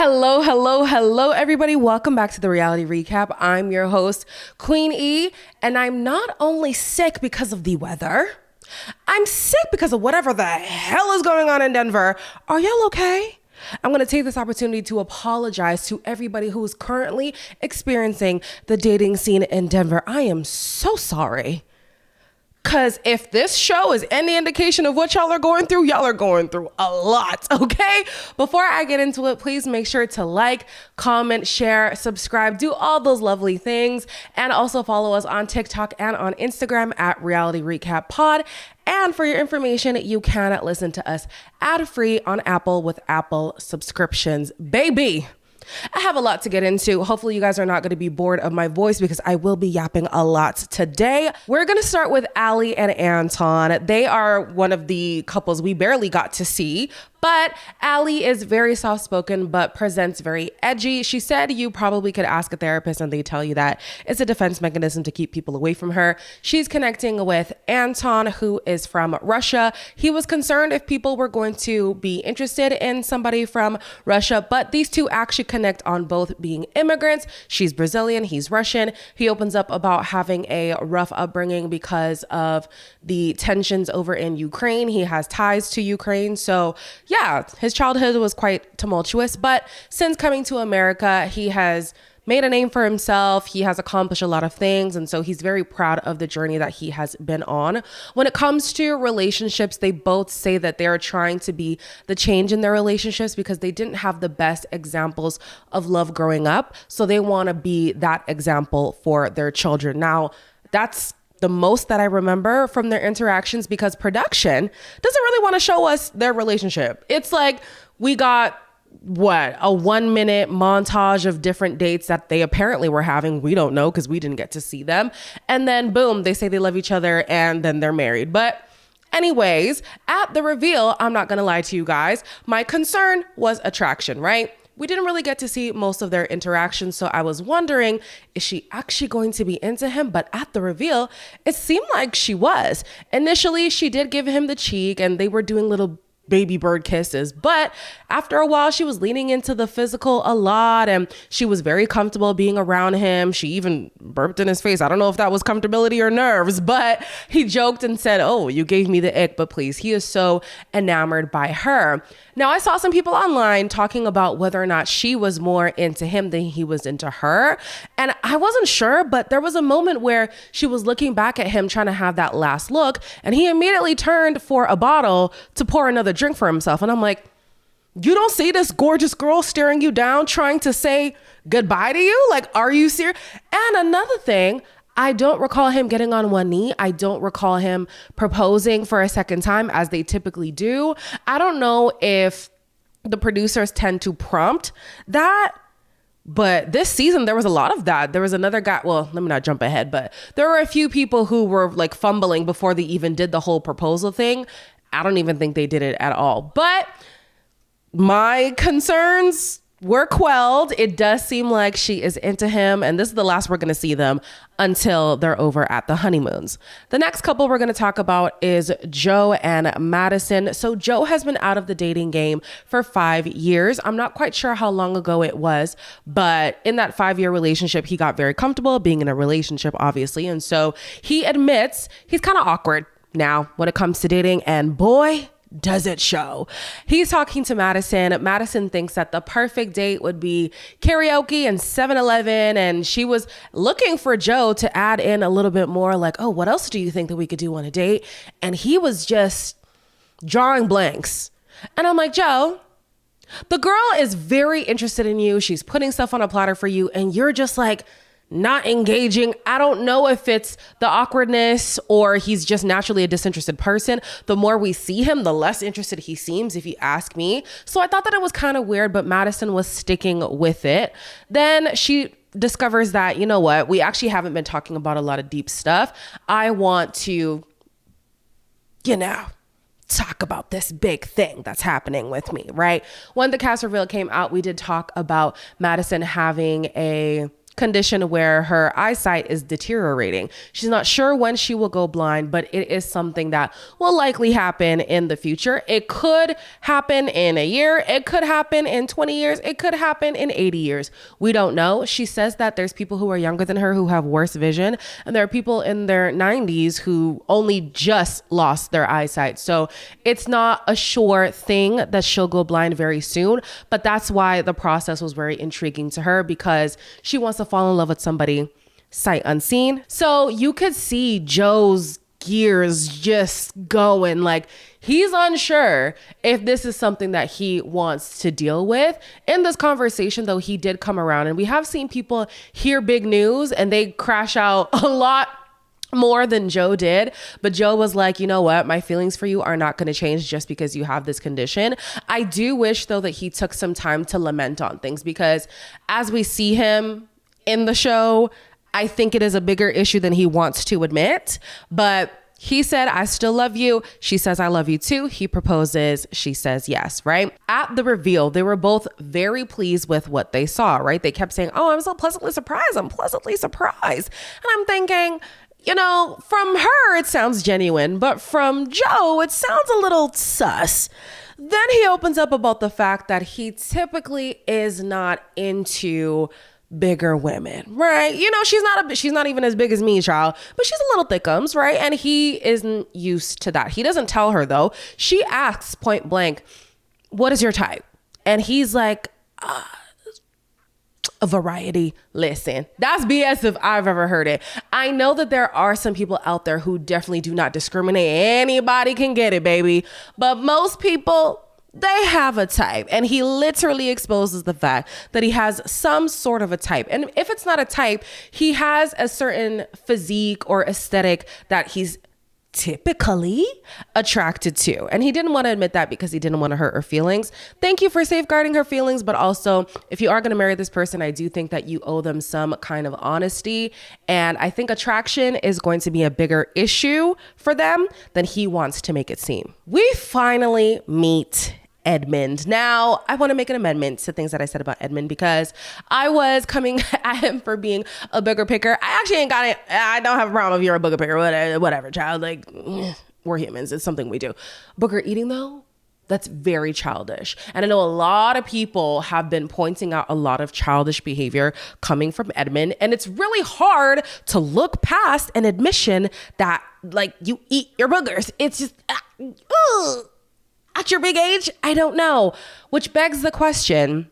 Hello, hello, hello, everybody. Welcome back to the Reality Recap. I'm your host, Queen E, and I'm not only sick because of the weather, I'm sick because of whatever the hell is going on in Denver. Are y'all okay? I'm going to take this opportunity to apologize to everybody who is currently experiencing the dating scene in Denver. I am so sorry. Because if this show is any indication of what y'all are going through a lot, okay? Before I get into it, please make sure to like, comment, share, subscribe, do all those lovely things. And also follow us on TikTok and on Instagram at Reality Recap Pod. And for your information, you can listen to us ad-free on Apple with Apple subscriptions, baby. I have a lot to get into. Hopefully you guys are not going to be bored of my voice because I will be yapping a lot today. We're going to start with Allie and Anton. They are one of the couples we barely got to see, but Allie is very soft-spoken but presents very edgy. She said you probably could ask a therapist and they tell you that it's a defense mechanism to keep people away from her. She's connecting with Anton, who is from Russia. He was concerned if people were going to be interested in somebody from Russia, but these two actually connect on both being immigrants. She's Brazilian, he's Russian. He opens up about having a rough upbringing because of the tensions over in Ukraine. He has ties to Ukraine. So yeah, his childhood was quite tumultuous, but since coming to America, he has made a name for himself. He has accomplished a lot of things. And so he's very proud of the journey that he has been on. When it comes to relationships, they both say that they're trying to be the change in their relationships because they didn't have the best examples of love growing up. So they want to be that example for their children. Now, that's the most that I remember from their interactions because production doesn't really want to show us their relationship. It's like we got a 1 minute montage of different dates that they apparently were having. We don't know because we didn't get to see them. And then boom, they say they love each other and then they're married. But anyways, at the reveal, I'm not going to lie to you guys. My concern was attraction, right? We didn't really get to see most of their interactions, so I was wondering, is she actually going to be into him? But at the reveal, it seemed like she was. Initially, she did give him the cheek and they were doing little baby bird kisses, but after a while she was leaning into the physical a lot and she was very comfortable being around him. She even burped in his face. I don't know if that was comfortability or nerves, but he joked and said, "Oh, you gave me the ick, but please." He is so enamored by her. Now, I saw some people online talking about whether or not she was more into him than he was into her. And I wasn't sure, but there was a moment where she was looking back at him trying to have that last look. And he immediately turned for a bottle to pour another drink for himself. And I'm like, you don't see this gorgeous girl staring you down, trying to say goodbye to you? Like, are you serious? And another thing, I don't recall him getting on one knee. I don't recall him proposing for a second time as they typically do. I don't know if the producers tend to prompt that, but this season there was a lot of that. There was another guy, well, let me not jump ahead, but there were a few people who were like fumbling before they even did the whole proposal thing. I don't even think they did it at all. But my concerns were quelled. It does seem like she is into him, and this is the last we're going to see them until they're over at the honeymoons. The next couple we're going to talk about is Joe and Madison. So Joe has been out of the dating game for 5 years. I'm not quite sure how long ago it was, but in that 5-year relationship, he got very comfortable being in a relationship, obviously. And so he admits he's kind of awkward now when it comes to dating, and boy, does it show. He's talking to Madison. Madison thinks that the perfect date would be karaoke and 7-Eleven. And she was looking for Joe to add in a little bit more like, oh, what else do you think that we could do on a date? And he was just drawing blanks. And I'm like, Joe, the girl is very interested in you. She's putting stuff on a platter for you. And you're just like, not engaging. I don't know if it's the awkwardness or he's just naturally a disinterested person. The more we see him, the less interested he seems, if you ask me. So I thought that it was kind of weird, but Madison was sticking with it. Then she discovers that, you know what, we actually haven't been talking about a lot of deep stuff. I want to, talk about this big thing that's happening with me, right? When the cast reveal came out, we did talk about Madison having a condition where her eyesight is deteriorating. She's not sure when she will go blind, but it is something that will likely happen in the future. It could happen in a year. It could happen in 20 years. It could happen in 80 years. We don't know. She says that there's people who are younger than her who have worse vision, and there are people in their 90s who only just lost their eyesight. So it's not a sure thing that she'll go blind very soon, but that's why the process was very intriguing to her, because she wants to fall in love with somebody sight unseen. So you could see Joe's gears just going. Like, he's unsure if this is something that he wants to deal with. In this conversation, though, he did come around, and we have seen people hear big news and they crash out a lot more than Joe did. But Joe was like, you know what? My feelings for you are not going to change just because you have this condition. I do wish, though, that he took some time to lament on things, because as we see him in the show, I think it is a bigger issue than he wants to admit. But he said, I still love you. She says, I love you too. He proposes. She says yes, right? At the reveal, they were both very pleased with what they saw, right? They kept saying, oh, I'm so pleasantly surprised. I'm pleasantly surprised. And I'm thinking, you know, from her, it sounds genuine, but from Joe, it sounds a little sus. Then he opens up about the fact that he typically is not into bigger women, right? You know, she's not even as big as me, child, but she's a little thickums, right? And he isn't used to that. He doesn't tell her, though. She asks point blank, what is your type? And he's like, a variety. Listen, that's BS if I've ever heard it. I know that there are some people out there who definitely do not discriminate. Anybody can get it, baby. But most people, they have a type. And he literally exposes the fact that he has some sort of a type. And if it's not a type, he has a certain physique or aesthetic that he's typically attracted to. And he didn't want to admit that because he didn't want to hurt her feelings. Thank you for safeguarding her feelings. But also, if you are going to marry this person, I do think that you owe them some kind of honesty. And I think attraction is going to be a bigger issue for them than he wants to make it seem. We finally meet Edmund. Now, I want to make an amendment to things that I said about Edmund, because I was coming at him for being a booger picker. I actually ain't got it. I don't have a problem if you're a booger picker, whatever, child. Like, we're humans. It's something we do. Booger eating, though, that's very childish. And I know a lot of people have been pointing out a lot of childish behavior coming from Edmund. And it's really hard to look past an admission that, like, you eat your boogers. It's just, at your big age, I don't know. Which begs the question,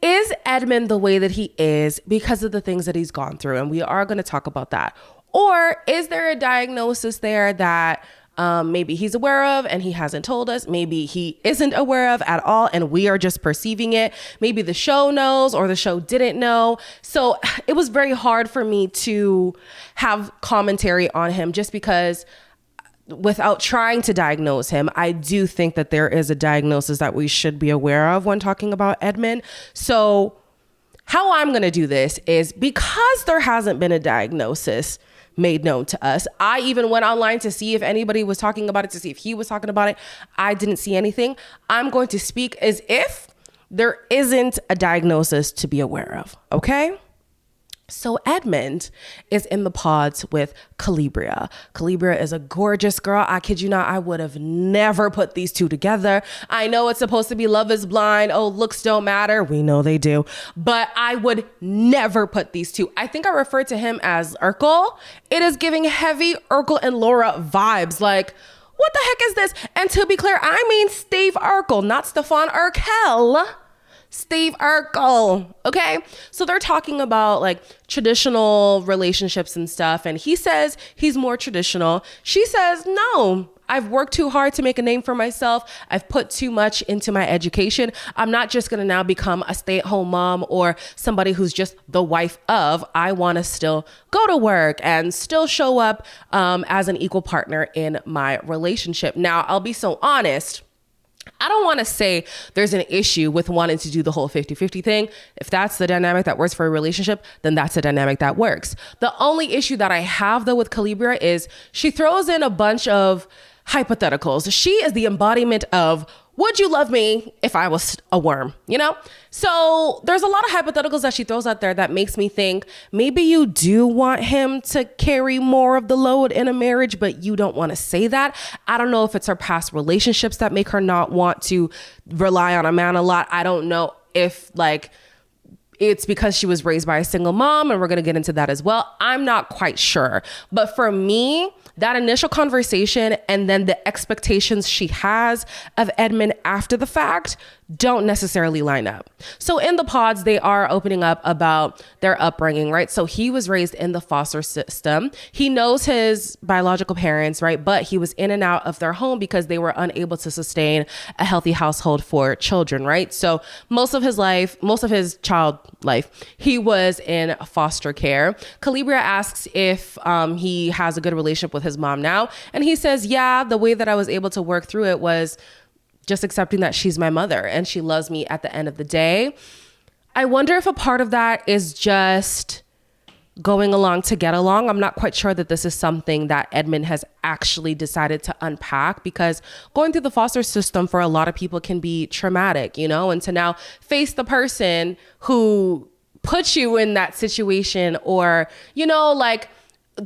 is Edmund the way that he is because of the things that he's gone through? And we are going to talk about that. Or is there a diagnosis there that maybe he's aware of and he hasn't told us? Maybe he isn't aware of at all and we are just perceiving it. Maybe the show knows or the show didn't know. So it was very hard for me to have commentary on him, just because without trying to diagnose him, I do think that there is a diagnosis that we should be aware of when talking about Edmund. So how I'm going to do this is, because there hasn't been a diagnosis made known to us, I even went online to see if anybody was talking about it, to see if he was talking about it. I didn't see anything. I'm going to speak as if there isn't a diagnosis to be aware of. Okay? So Edmund is in the pods with Calibria. Calibria is a gorgeous girl. I kid you not, I would have never put these two together. I know it's supposed to be Love is Blind. Oh, looks don't matter. We know they do. But I would never put these two. I think I referred to him as Urkel. It is giving heavy Urkel and Laura vibes. Like, what the heck is this? And to be clear, I mean Steve Urkel, not Stefan Urkel. Steve Urkel. Okay. So they're talking about like traditional relationships and stuff. And he says he's more traditional. She says, no, I've worked too hard to make a name for myself. I've put too much into my education. I'm not just going to now become a stay-at-home mom or somebody who's just the wife of. I want to still go to work and still show up as an equal partner in my relationship. Now, I'll be so honest. I don't want to say there's an issue with wanting to do the whole 50-50 thing. If that's the dynamic that works for a relationship, then that's a dynamic that works. The only issue that I have, though, with Calibria is she throws in a bunch of hypotheticals. She is the embodiment of would you love me if I was a worm, you know? So there's a lot of hypotheticals that she throws out there that makes me think maybe you do want him to carry more of the load in a marriage, but you don't want to say that. I don't know if it's her past relationships that make her not want to rely on a man a lot. I don't know if like it's because she was raised by a single mom, and we're going to get into that as well. I'm not quite sure. But for me, that initial conversation and then the expectations she has of Edmund after the fact don't necessarily line up. So in the pods, they are opening up about their upbringing, right? So he was raised in the foster system. He knows his biological parents, right? But he was in and out of their home because they were unable to sustain a healthy household for children, right? So most of his child life, he was in foster care. Calibria asks if he has a good relationship with his mom now. And he says, yeah, the way that I was able to work through it was just accepting that she's my mother and she loves me at the end of the day. I wonder if a part of that is just going along to get along. I'm not quite sure that this is something that Edmund has actually decided to unpack, because going through the foster system for a lot of people can be traumatic, you know, and to now face the person who put you in that situation, or, you know, like,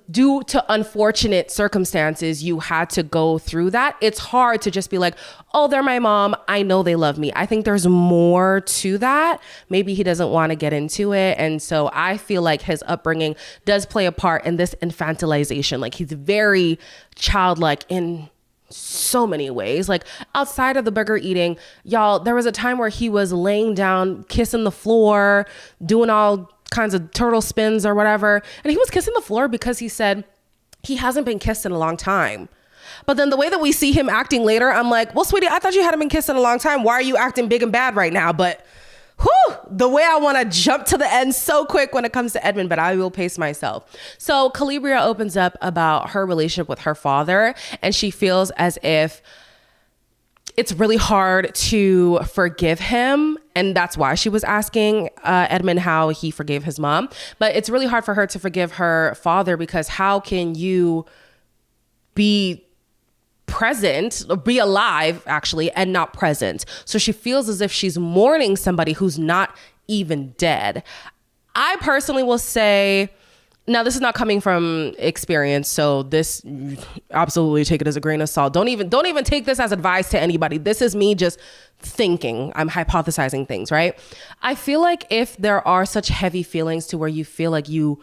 due to unfortunate circumstances, you had to go through that. It's hard to just be like, oh, they're my mom, I know they love me. I think there's more to that. Maybe he doesn't want to get into it. And so I feel like his upbringing does play a part in this infantilization. Like, he's very childlike in so many ways. Like, outside of the burger eating, y'all, there was a time where he was laying down, kissing the floor, doing all kinds of turtle spins or whatever. And he was kissing the floor because he said he hasn't been kissed in a long time. But then the way that we see him acting later, I'm like, well, sweetie, I thought you hadn't been kissed in a long time. Why are you acting big and bad right now? But the way I want to jump to the end so quick when it comes to Edmund, but I will pace myself. So Calibria opens up about her relationship with her father, and she feels as if it's really hard to forgive him. And that's why she was asking Edmund how he forgave his mom. But it's really hard for her to forgive her father, because how can you be present, or be alive actually, and not present? So she feels as if she's mourning somebody who's not even dead. I personally will say, now, this is not coming from experience, so this, absolutely take it as a grain of salt. Don't even take this as advice to anybody. This is me just thinking. I'm hypothesizing things, right? I feel like if there are such heavy feelings to where you feel like you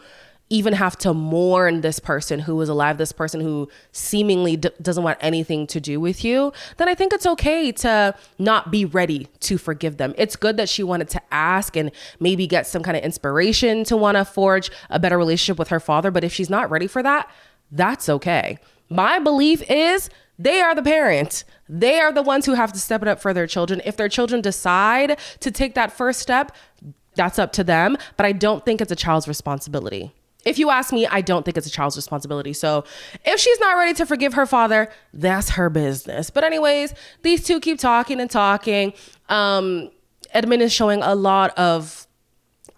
even have to mourn this person who was alive, this person who seemingly doesn't want anything to do with you, then I think it's okay to not be ready to forgive them. It's good that she wanted to ask and maybe get some kind of inspiration to want to forge a better relationship with her father. But if she's not ready for that, that's okay. My belief is they are the parents. They are the ones who have to step it up for their children. If their children decide to take that first step, that's up to them. But I don't think it's a child's responsibility. If you ask me, I don't think it's a child's responsibility. So if she's not ready to forgive her father, that's her business. But anyways, these two keep talking and talking. Edmund is showing a lot of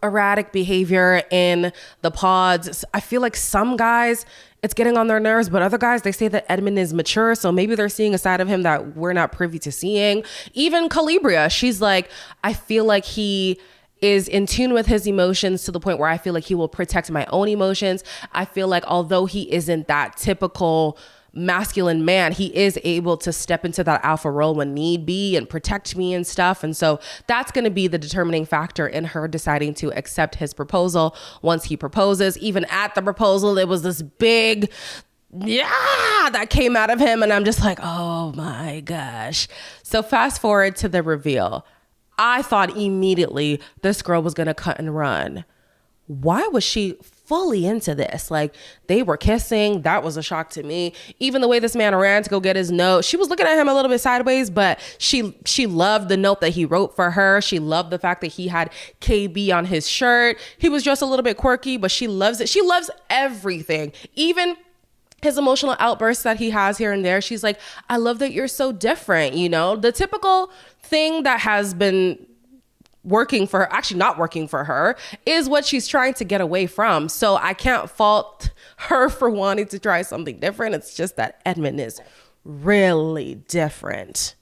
erratic behavior in the pods. I feel like some guys, it's getting on their nerves, but other guys, they say that Edmund is mature. So maybe they're seeing a side of him that we're not privy to seeing. Even Calibria, she's like, I feel like he is in tune with his emotions to the point where I feel like he will protect my own emotions. I feel like although he isn't that typical masculine man, he is able to step into that alpha role when need be and protect me and stuff. And so that's going to be the determining factor in her deciding to accept his proposal once he proposes. Even at the proposal, it was this big that came out of him. And I'm just like, oh my gosh. So fast forward to the reveal. I thought immediately this girl was going to cut and run. Why was she fully into this? Like, they were kissing. That was a shock to me. Even the way this man ran to go get his note, she was looking at him a little bit sideways, but she loved the note that he wrote for her. She loved the fact that he had KB on his shirt. He was just a little bit quirky, but she loves it. She loves everything. Even his emotional outbursts that he has here and there. She's like, I love that you're so different. You know, the typical thing that has been working for her, actually not working for her, is what she's trying to get away from. So I can't fault her for wanting to try something different. It's just that Edmund is really different.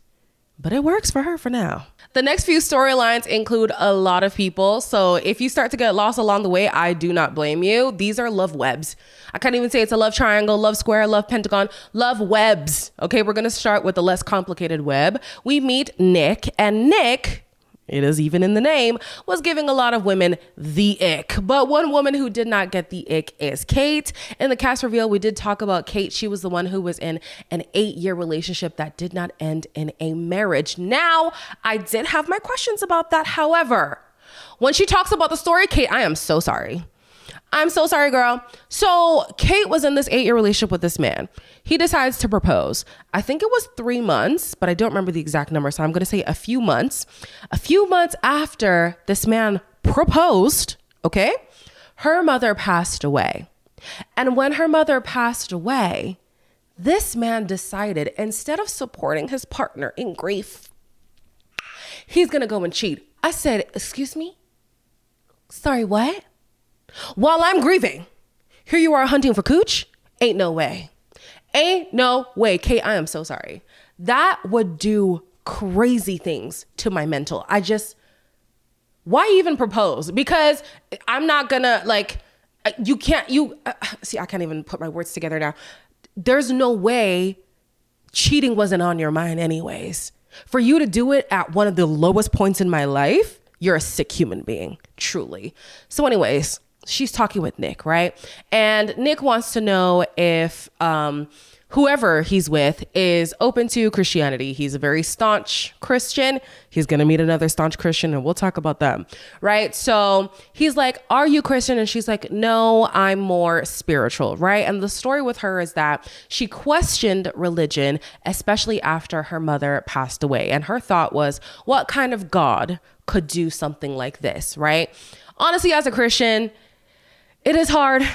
but it works for her for now. The next few storylines include a lot of people. So if you start to get lost along the way, I do not blame you. These are love webs. I can't even say it's a love triangle, love square, love pentagon, love webs. Okay, we're going to start with the less complicated web. We meet Nick, and Nick, it is even in the name, was giving a lot of women the ick. But one woman who did not get the ick is Kate. In the cast reveal, we did talk about Kate. She was the one who was in an 8-year relationship that did not end in a marriage. Now, I did have my questions about that. However, when she talks about the story, Kate, I am so sorry. I'm so sorry, girl. So Kate was in this 8-year relationship with this man. He decides to propose. I think it was 3 months, but I don't remember the exact number. So I'm going to say a few months. A few months after this man proposed, okay, her mother passed away. And when her mother passed away, this man decided, instead of supporting his partner in grief, he's going to go and cheat. I said, excuse me? Sorry, what? While I'm grieving, here you are hunting for cooch? Ain't no way. Ain't no way. Kate, I am so sorry. That would do crazy things to my mental. Why even propose? Because I'm not gonna see, I can't even put my words together now. There's no way cheating wasn't on your mind anyways. For you to do it at one of the lowest points in my life, you're a sick human being, truly. So anyways, she's talking with Nick, right? And Nick wants to know if whoever he's with is open to Christianity. He's a very staunch Christian. He's going to meet another staunch Christian, and we'll talk about them, right? So he's like, are you Christian? And she's like, no, I'm more spiritual, right? And the story with her is that she questioned religion, especially after her mother passed away. And her thought was, what kind of God could do something like this, right? Honestly, as a Christian, it is hard.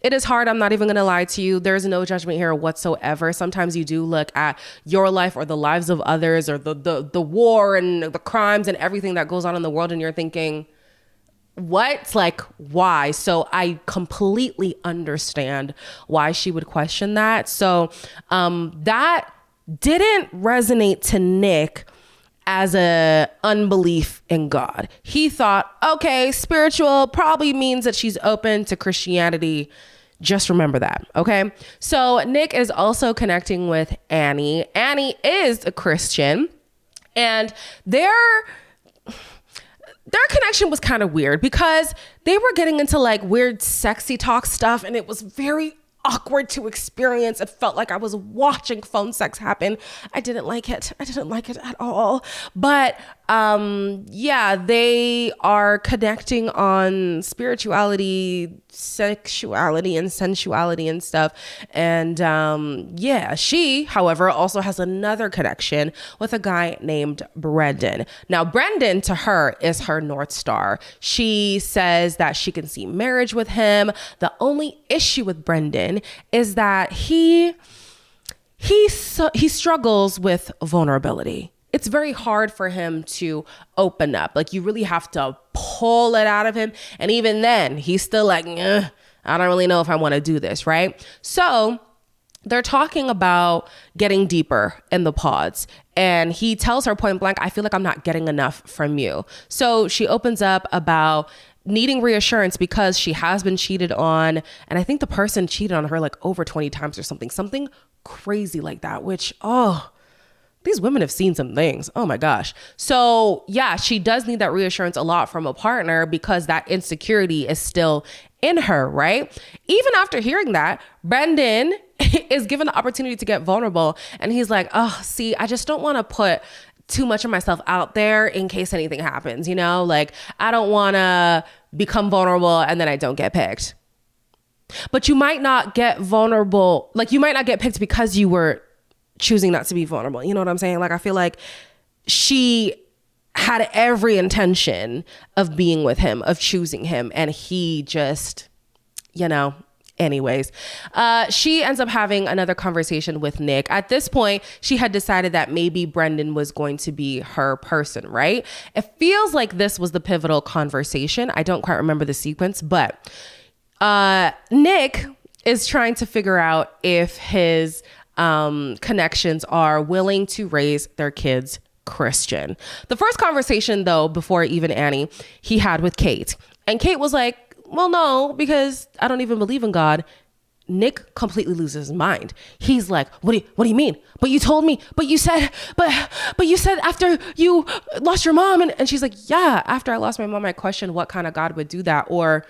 It is hard. I'm not even going to lie to you. There's no judgment here whatsoever. Sometimes you do look at your life or the lives of others or the war and the crimes and everything that goes on in the world, and you're thinking, what? Like, why? So I completely understand why she would question that. So that didn't resonate to Nick as a unbelief in God. He thought, okay, spiritual probably means that she's open to Christianity. Just remember that. Okay. So Nick is also connecting with Annie. Annie is a Christian, and their connection was kind of weird because they were getting into like weird sexy talk stuff, and it was very awkward to experience. It felt like I was watching phone sex happen. I didn't like it. I didn't like it at all. But yeah, they are connecting on spirituality, sexuality, and sensuality and stuff. And yeah, she, however, also has another connection with a guy named Brendan. Now, Brendan to her is her North Star. She says that she can see marriage with him. The only issue with Brendan is that he struggles with vulnerability. It's very hard for him to open up. Like, you really have to pull it out of him. And even then, he's still like, I don't really know if I want to do this, right? So they're talking about getting deeper in the pods. And he tells her point blank, I feel like I'm not getting enough from you. So she opens up about needing reassurance because she has been cheated on. And I think the person cheated on her like over 20 times or something crazy like that, which, these women have seen some things. Oh my gosh. So yeah, she does need that reassurance a lot from a partner because that insecurity is still in her, right? Even after hearing that, Brendan is given the opportunity to get vulnerable. And he's like, see, I just don't want to put too much of myself out there in case anything happens, you know? Like, I don't want to become vulnerable and then I don't get picked. But you might not get vulnerable. Like, you might not get picked because you were choosing not to be vulnerable. You know what I'm saying? Like, I feel like she had every intention of being with him, of choosing him. And he just, anyways, she ends up having another conversation with Nick. At this point, she had decided that maybe Brendan was going to be her person, right? It feels like this was the pivotal conversation. I don't quite remember the sequence, but Nick is trying to figure out if his connections are willing to raise their kids Christian. The first conversation, though, before even Annie, he had with Kate. And Kate was like, well, no, because I don't even believe in God. Nick completely loses his mind. He's like, what do you mean? But you told me, but you said after you lost your mom. And she's like, yeah, after I lost my mom, I questioned what kind of God would do that. Or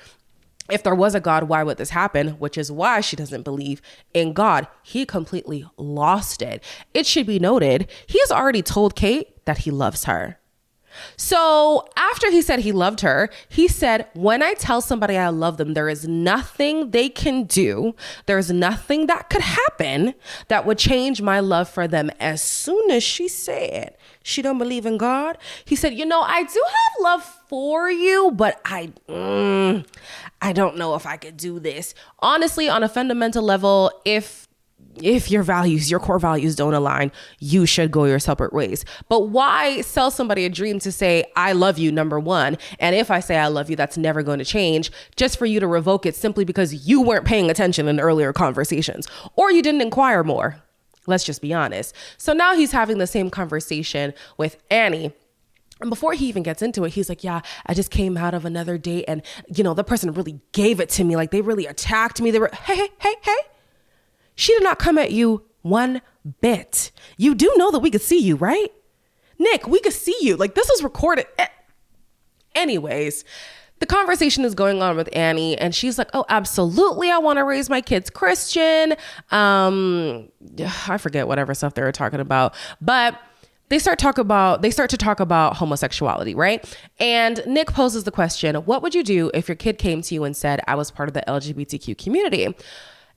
if there was a God, why would this happen? Which is why she doesn't believe in God. He completely lost it. It should be noted, he has already told Kate that he loves her. So after he said he loved her, he said, when I tell somebody I love them, there is nothing they can do. There's nothing that could happen that would change my love for them. As soon as she said she don't believe in God, he said, I do have love for you, but I don't know if I could do this. Honestly, on a fundamental level, if your core values don't align, you should go your separate ways. But why sell somebody a dream to say, I love you, number one, and if I say I love you, that's never going to change, just for you to revoke it simply because you weren't paying attention in earlier conversations, or you didn't inquire more. Let's just be honest. So now he's having the same conversation with Annie. And before he even gets into it, he's like, yeah, I just came out of another date and, the person really gave it to me. Like, they really attacked me. They were, hey. She did not come at you one bit. You do know that we could see you, right? Nick, we could see you. Like, this is recorded. Anyways, the conversation is going on with Annie and she's like, oh, absolutely. I want to raise my kids Christian. I forget whatever stuff they were talking about, but they start to talk about homosexuality, right? And Nick poses the question, what would you do if your kid came to you and said, I was part of the LGBTQ community?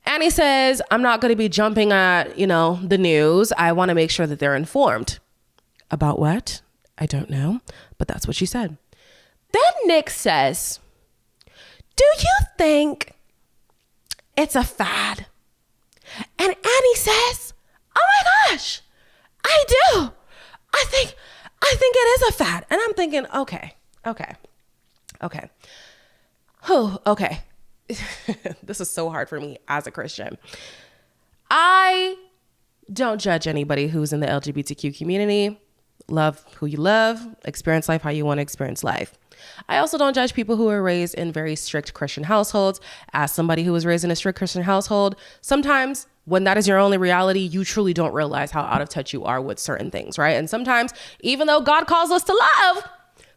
Annie says, I'm not going to be jumping at, the news. I want to make sure that they're informed. About what? I don't know, but that's what she said. Then Nick says, do you think it's a fad? And Annie says, oh my gosh, I do. I think it is a fad. And I'm thinking, okay. This is so hard for me as a Christian. I don't judge anybody who's in the LGBTQ community. Love who you love, experience life how you want to experience life. I also don't judge people who are raised in very strict Christian households. As somebody who was raised in a strict Christian household, sometimes when that is your only reality, you truly don't realize how out of touch you are with certain things, right? And sometimes, even though God calls us to love,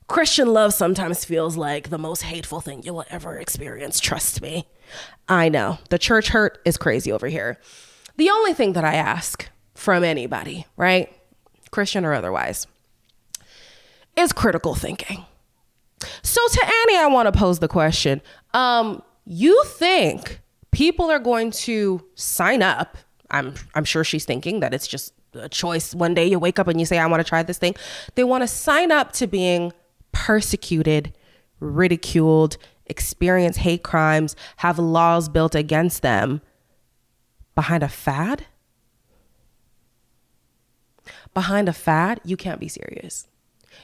Christian love sometimes feels like the most hateful thing you will ever experience. Trust me. I know. The church hurt is crazy over here. The only thing that I ask from anybody, right, Christian or otherwise, is critical thinking. So to Annie, I want to pose the question. You think people are going to sign up? I'm sure she's thinking that it's just a choice. One day you wake up and you say, I want to try this thing. They want to sign up to being persecuted, ridiculed, experience hate crimes, have laws built against them behind a fad? Behind a fad, you can't be serious.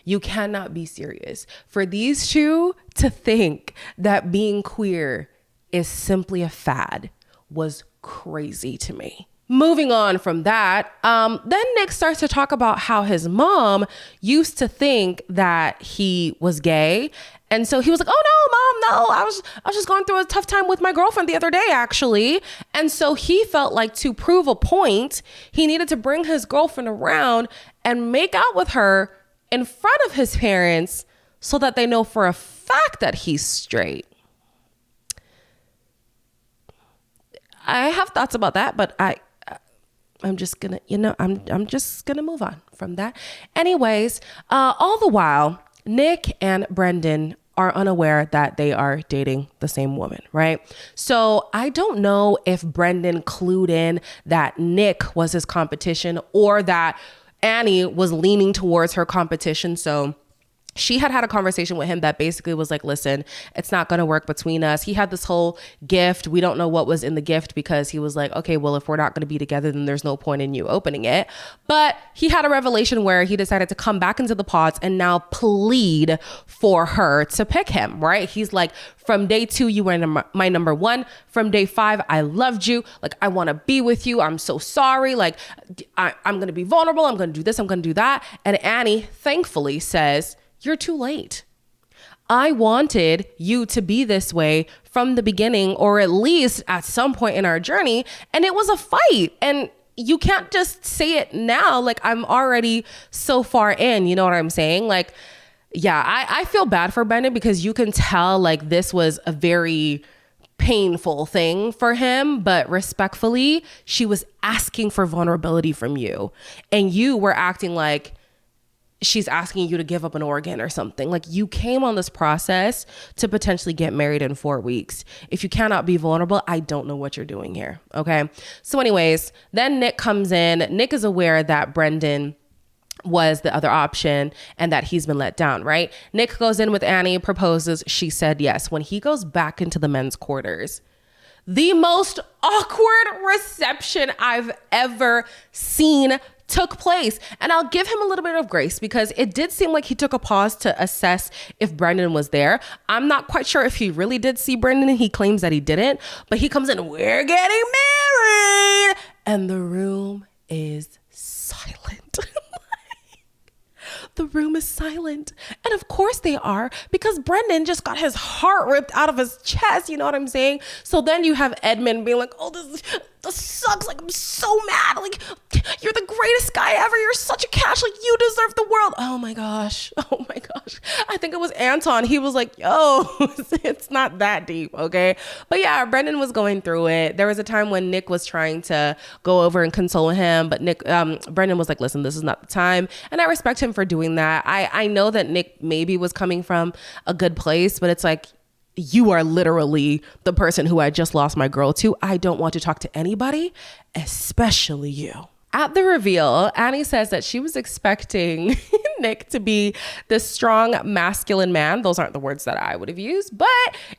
You cannot be serious. For these two to think that being queer is simply a fad was crazy to me. Moving on from that, then Nick starts to talk about how his mom used to think that he was gay. And so he was like, oh no, mom, no, I was just going through a tough time with my girlfriend the other day, actually. And so he felt like to prove a point, he needed to bring his girlfriend around and make out with her in front of his parents so that they know for a fact that he's straight. I have thoughts about that, but I'm just gonna, I'm just gonna move on from that. Anyways, all the while, Nick and Brendan are unaware that they are dating the same woman, right? So I don't know if Brendan clued in that Nick was his competition or that Annie was leaning towards her competition. So she had a conversation with him that basically was like, listen, it's not going to work between us. He had this whole gift. We don't know what was in the gift because he was like, okay, well, if we're not going to be together, then there's no point in you opening it. But he had a revelation where he decided to come back into the pods and now plead for her to pick him, right? He's like, from day 2, you were my number 1. From day 5, I loved you. Like, I want to be with you. I'm so sorry. Like, I'm going to be vulnerable. I'm going to do this. I'm going to do that. And Annie, thankfully, says, you're too late. I wanted you to be this way from the beginning, or at least at some point in our journey. And it was a fight. And you can't just say it now. Like, I'm already so far in, you know what I'm saying? Like, yeah, I feel bad for Brendan because you can tell like this was a very painful thing for him, but respectfully, she was asking for vulnerability from you. And you were acting like she's asking you to give up an organ or something. Like, you came on this process to potentially get married in 4 weeks. If you cannot be vulnerable, I don't know what you're doing here. Okay. So anyways, then Nick comes in. Nick is aware that Brendan was the other option and that he's been let down, right? Nick goes in with Annie, proposes. She said yes. When he goes back into the men's quarters, the most awkward reception I've ever seen took place. And I'll give him a little bit of grace because it did seem like he took a pause to assess if Brendan was there. I'm not quite sure if he really did see Brendan. He claims that he didn't, but he comes in, we're getting married. And the room is silent. The room is silent. And of course they are, because Brendan just got his heart ripped out of his chest. You know what I'm saying? So then you have Edmund being like, oh, this sucks. Like, I'm so mad. Like, you're the greatest guy ever. You're such a catch. Like, you deserve the world. Oh my gosh. Oh my gosh. I think it was Anton. He was like, yo, it's not that deep. Okay. But yeah, Brendan was going through it. There was a time when Nick was trying to go over and console him, but Brendan was like, listen, this is not the time. And I respect him for doing that. I know that Nick maybe was coming from a good place, but it's like, you are literally the person who I just lost my girl to. I don't want to talk to anybody, especially you. At the reveal, Annie says that she was expecting Nick to be this strong, masculine man. Those aren't the words that I would have used. But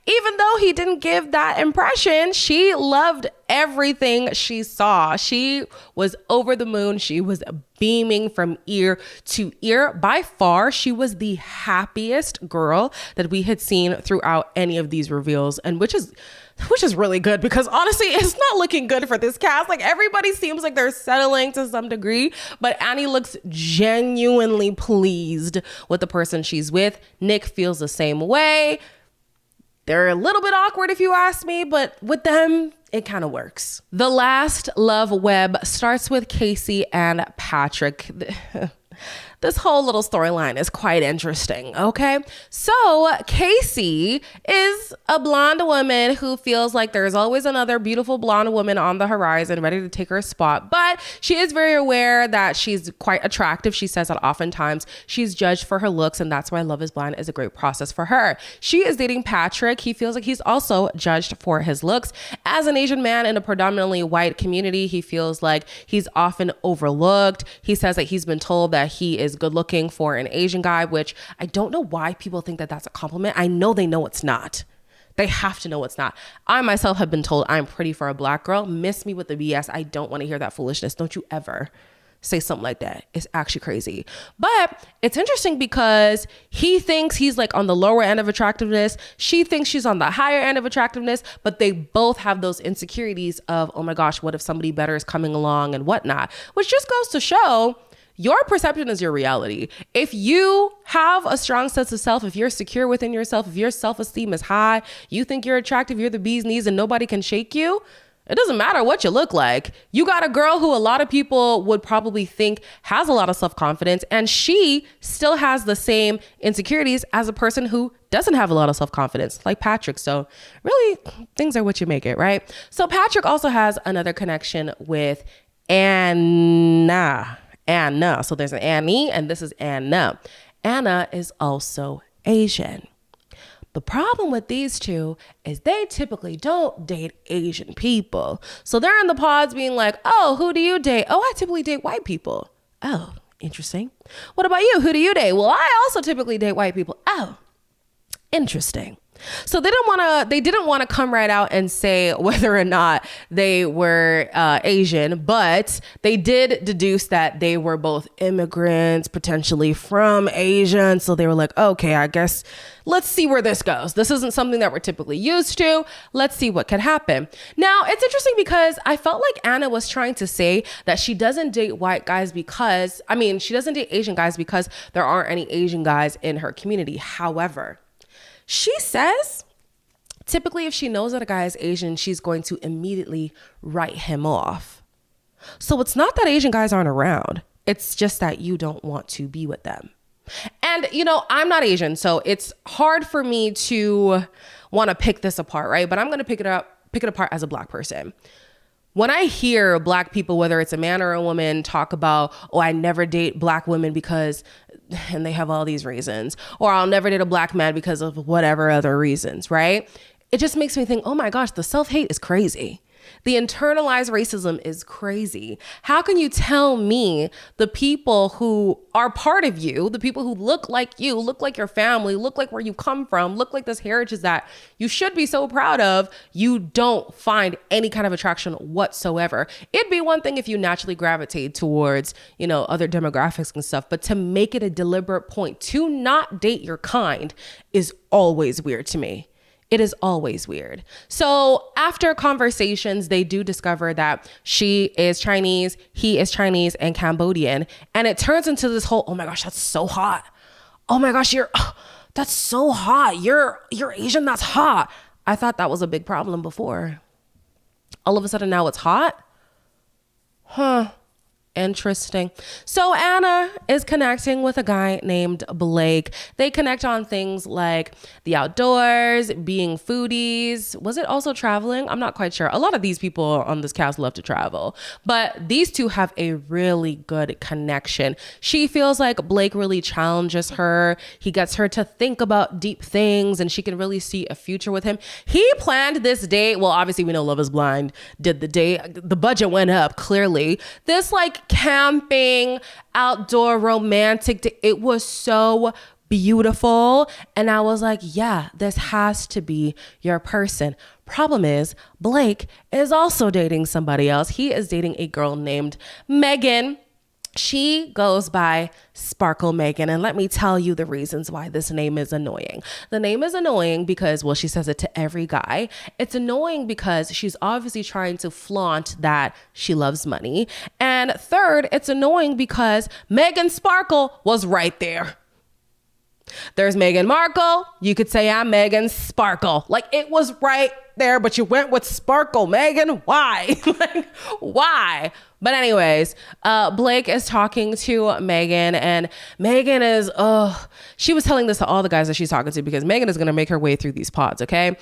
even though he didn't give that impression, she loved everything she saw. She was over the moon. She was beaming from ear to ear. By far, she was the happiest girl that we had seen throughout any of these reveals, and which is really good because honestly, it's not looking good for this cast. Like, everybody seems like they're settling to some degree, but Annie looks genuinely pleased with the person she's with. Nick feels the same way. They're a little bit awkward if you ask me, but with them, it kind of works. The last love web starts with Casey and Patrick. This whole little storyline is quite interesting, okay? So Casey is a blonde woman who feels like there's always another beautiful blonde woman on the horizon ready to take her spot, but she is very aware that she's quite attractive. She says that oftentimes she's judged for her looks, and that's why Love is Blind is a great process for her. She is dating Patrick. He feels like he's also judged for his looks. As an Asian man in a predominantly white community, he feels like he's often overlooked. He says that he's been told that he is good looking for an Asian guy, which I don't know why people think that that's a compliment. I know they know it's not. They have to know it's not. I myself have been told I'm pretty for a black girl. Miss me with the BS. I don't want to hear that foolishness. Don't you ever say something like that. It's actually crazy. But it's interesting because he thinks he's like on the lower end of attractiveness. She thinks she's on the higher end of attractiveness, but they both have those insecurities of, oh my gosh, what if somebody better is coming along and whatnot, which just goes to show your perception is your reality. If you have a strong sense of self, if you're secure within yourself, if your self-esteem is high, you think you're attractive, you're the bee's knees and nobody can shake you, it doesn't matter what you look like. You got a girl who a lot of people would probably think has a lot of self-confidence, and she still has the same insecurities as a person who doesn't have a lot of self-confidence, like Patrick. So really, things are what you make it, right? So Patrick also has another connection with Anna. So there's an Annie and this is Anna. Anna is also Asian. The problem with these two is they typically don't date Asian people. So they're in the pods being like, oh, who do you date? Oh, I typically date white people. Oh, Interesting. What about you? Who do you date? Well, I also typically date white people. Oh, interesting. So they didn't want to come right out and say whether or not they were Asian, but they did deduce that they were both immigrants, potentially from Asia. And so they were like, okay, I guess let's see where this goes. This isn't something that we're typically used to. Let's see what could happen. Now, it's interesting because I felt like Anna was trying to say that she doesn't date white guys she doesn't date Asian guys because there aren't any Asian guys in her community. However, she says typically if she knows that a guy is Asian, she's going to immediately write him off. So it's not that Asian guys aren't around. It's just that you don't want to be with them. And, I'm not Asian, so it's hard for me to want to pick this apart, right? But I'm going to pick it apart as a Black person. When I hear Black people, whether it's a man or a woman, talk about, I never date Black women because, and they have all these reasons, or I'll never date a Black man because of whatever other reasons, right? It just makes me think, oh my gosh, the self-hate is crazy. The internalized racism is crazy. How can you tell me the people who are part of you, the people who look like you, look like your family, look like where you come from, look like this heritage that you should be so proud of, you don't find any kind of attraction whatsoever? It'd be one thing if you naturally gravitate towards, other demographics and stuff, but to make it a deliberate point to not date your kind is always weird to me. It is always weird. So after conversations, they do discover that she is Chinese, he is Chinese and Cambodian. And it turns into this whole, oh my gosh, that's so hot. Oh my gosh, that's so hot. You're Asian, that's hot. I thought that was a big problem before. All of a sudden now it's hot? Huh. Interesting. So Anna is connecting with a guy named Blake. They connect on things like the outdoors, being foodies. Was it also traveling? I'm not quite sure. A lot of these people on this cast love to travel, but these two have a really good connection. She feels like Blake really challenges her. He gets her to think about deep things and she can really see a future with him. He planned this date. Well, obviously we know Love is Blind did the date. The budget went up clearly. This camping, outdoor, romantic. It was so beautiful. And I was like, yeah, this has to be your person. Problem is, Blake is also dating somebody else. He is dating a girl named Megan. She goes by Sparkle Megan. And let me tell you the reasons why this name is annoying. The name is annoying because, she says it to every guy. It's annoying because she's obviously trying to flaunt that she loves money. And third, it's annoying because Meghan Sparkle was right there. There's Meghan Markle. You could say I'm Meghan Sparkle. It was right there, but you went with Sparkle, Meghan. Why? Why? But anyways, Blake is talking to Megan, and Megan is, she was telling this to all the guys that she's talking to because Megan is going to make her way through these pods, okay?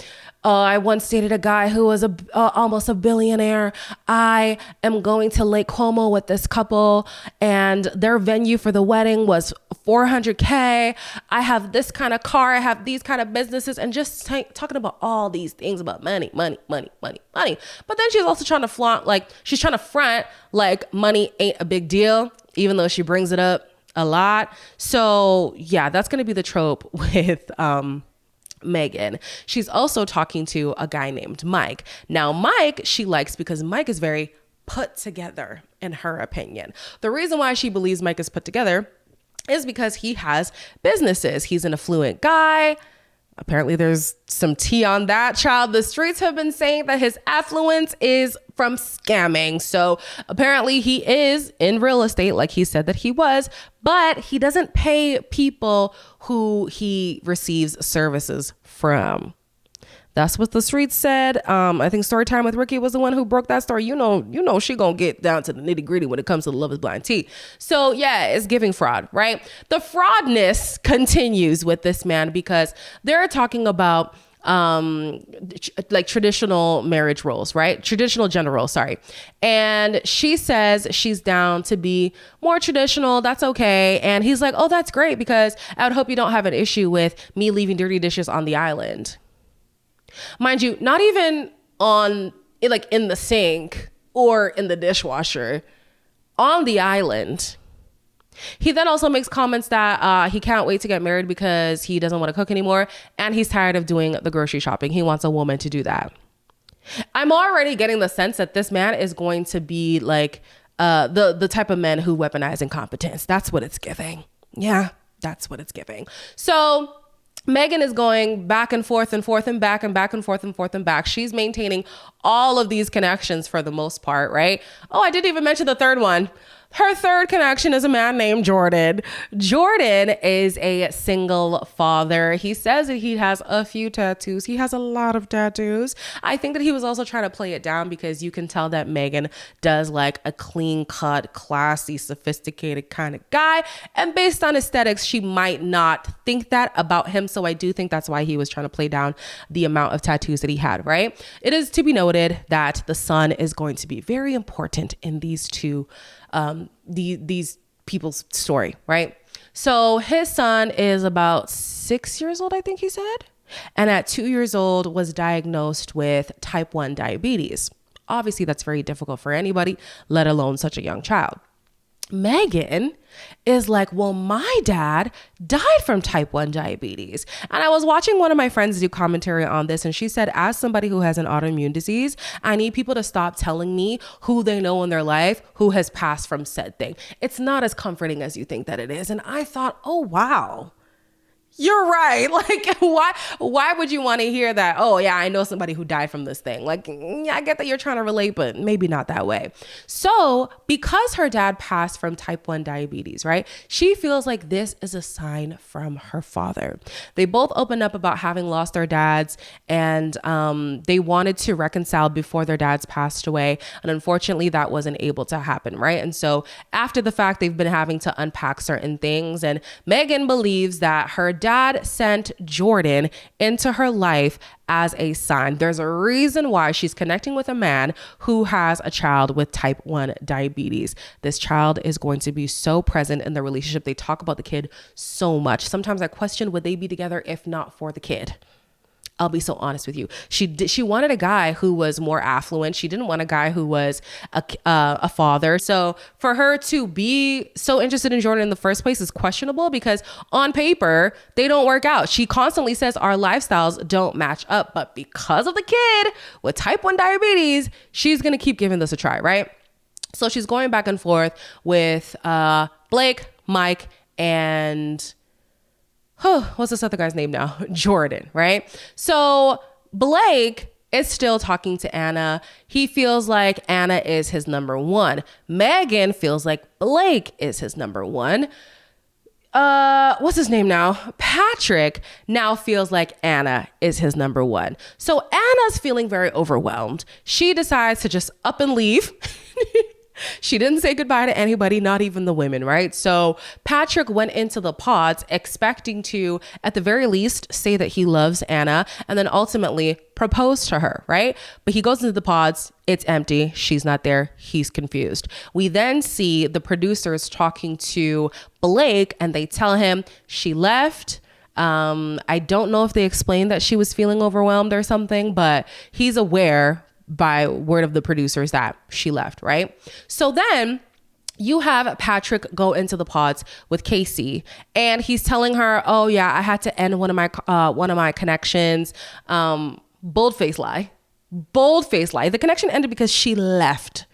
I once dated a guy who was almost a billionaire. I am going to Lake Como with this couple, and their venue for the wedding was $400K. I have this kind of car. I have these kind of businesses, and just talking about all these things about money. But then she's also trying to flaunt, she's trying to front money ain't a big deal, even though she brings it up a lot. So yeah, that's going to be the trope with Megan. She's also talking to a guy named Mike. Now, Mike, she likes because Mike is very put together, in her opinion. The reason why she believes Mike is put together is because he has businesses. He's an affluent guy. Apparently there's some tea on that, child. The streets have been saying that his affluence is from scamming. So apparently he is in real estate, like he said that he was, but he doesn't pay people who he receives services from. That's what the streets said. I think Storytime with Ricky was the one who broke that story. You know, she gonna get down to the nitty gritty when it comes to the Love is Blind tea. So yeah, it's giving fraud, right? The fraudness continues with this man because they're talking about traditional marriage roles, right? Traditional gender roles, sorry. And she says she's down to be more traditional. That's okay. And he's like, oh, that's great because I would hope you don't have an issue with me leaving dirty dishes on the island. Mind you, not even on in the sink or in the dishwasher, on the island. He then also makes comments that he can't wait to get married because he doesn't want to cook anymore. And he's tired of doing the grocery shopping. He wants a woman to do that. I'm already getting the sense that this man is going to be like the type of men who weaponize incompetence. That's what it's giving. Yeah, that's what it's giving. So Megan is going back and forth and forth and back and back and forth and forth and back. She's maintaining all of these connections for the most part, right? Oh, I didn't even mention the third one. Her third connection is a man named Jordan. Jordan is a single father. He says that he has a few tattoos. He has a lot of tattoos. I think that he was also trying to play it down because you can tell that Megan does like a clean cut, classy, sophisticated kind of guy. And based on aesthetics, she might not think that about him. So I do think that's why he was trying to play down the amount of tattoos that he had, right? It is to be noted that the son is going to be very important in these two these people's story, right? So his son is about 6 years old, I think he said. And at 2 years old was diagnosed with type 1 diabetes. Obviously, that's very difficult for anybody, let alone such a young child. Megan is like, well, my dad died from type 1 diabetes. And I was watching one of my friends do commentary on this, and she said, as somebody who has an autoimmune disease, I need people to stop telling me who they know in their life who has passed from said thing. It's not as comforting as you think that it is. And I thought, oh, wow. You're right. Like, why would you want to hear that? Oh, yeah, I know somebody who died from this thing. Like, yeah, I get that you're trying to relate, but maybe not that way. So because her dad passed from type 1 diabetes, right? She feels like this is a sign from her father. They both opened up about having lost their dads, and they wanted to reconcile before their dads passed away. And unfortunately, that wasn't able to happen, right? And so after the fact, they've been having to unpack certain things. And Megan believes that her dad sent Jordan into her life as a sign. There's a reason why she's connecting with a man who has a child with type 1 diabetes. This child is going to be so present in the relationship. They talk about the kid so much. Sometimes I question, would they be together if not for the kid? I'll be so honest with you. She wanted a guy who was more affluent. She didn't want a guy who was a father. So for her to be so interested in Jordan in the first place is questionable because on paper, they don't work out. She constantly says our lifestyles don't match up. But because of the kid with type 1 diabetes, she's going to keep giving this a try, right? So she's going back and forth with Blake, Mike, and what's this other guy's name now? Jordan, right? So Blake is still talking to Anna. He feels like Anna is his number one. Megan feels like Blake is his number one. What's his name now? Patrick now feels like Anna is his number one. So Anna's feeling very overwhelmed. She decides to just up and leave. She didn't say goodbye to anybody, not even the women, right? So Patrick went into the pods expecting to, at the very least, say that he loves Anna and then ultimately propose to her, right? But he goes into the pods, it's empty, she's not there, he's confused. We then see the producers talking to Blake and they tell him she left. I don't know if they explained that she was feeling overwhelmed or something, but he's aware by word of the producers that she left, right? So then you have Patrick go into the pods with Casey and he's telling her, oh yeah, I had to end one of my connections. Bold-faced lie. The connection ended because she left.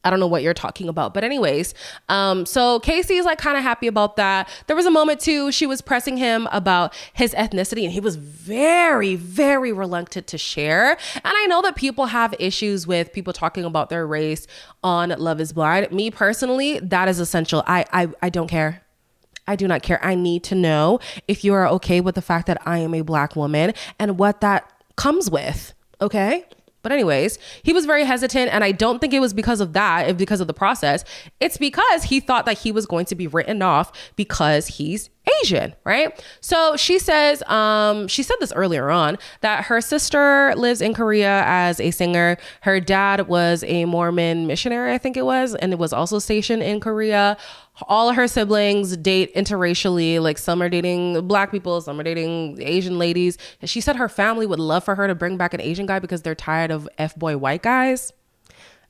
I don't know what you're talking about. But anyways, so Casey is like kind of happy about that. There was a moment too, she was pressing him about his ethnicity and he was very, very reluctant to share. And I know that people have issues with people talking about their race on Love is Blind. Me personally, that is essential. I don't care. I do not care. I need to know if you are okay with the fact that I am a Black woman and what that comes with. Okay? But anyways, he was very hesitant and I don't think it was because of that, because of the process. It's because he thought that he was going to be written off because he's Asian, right? So she says, she said this earlier on, that her sister lives in Korea as a singer. Her dad was a Mormon missionary, I think it was, and it was also stationed in Korea. All of her siblings date interracially, like some are dating Black people, some are dating Asian ladies. And she said her family would love for her to bring back an Asian guy because they're tired of F-boy white guys.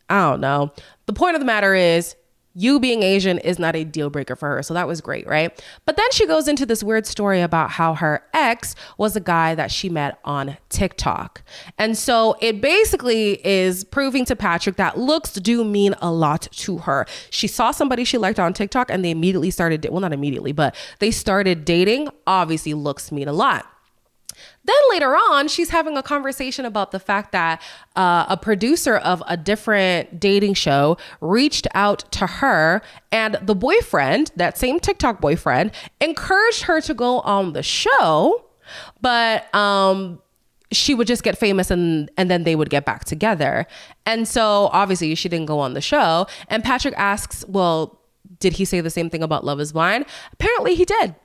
I don't know. The point of the matter is, you being Asian is not a deal breaker for her. So that was great, right? But then she goes into this weird story about how her ex was a guy that she met on TikTok. And so it basically is proving to Patrick that looks do mean a lot to her. She saw somebody she liked on TikTok and they immediately started, well, not immediately, but they started dating. Obviously looks mean a lot. Then later on, she's having a conversation about the fact that a producer of a different dating show reached out to her, and the boyfriend, that same TikTok boyfriend, encouraged her to go on the show, but she would just get famous and then they would get back together. And so obviously she didn't go on the show. And Patrick asks, well, did he say the same thing about Love is Blind? Apparently he did.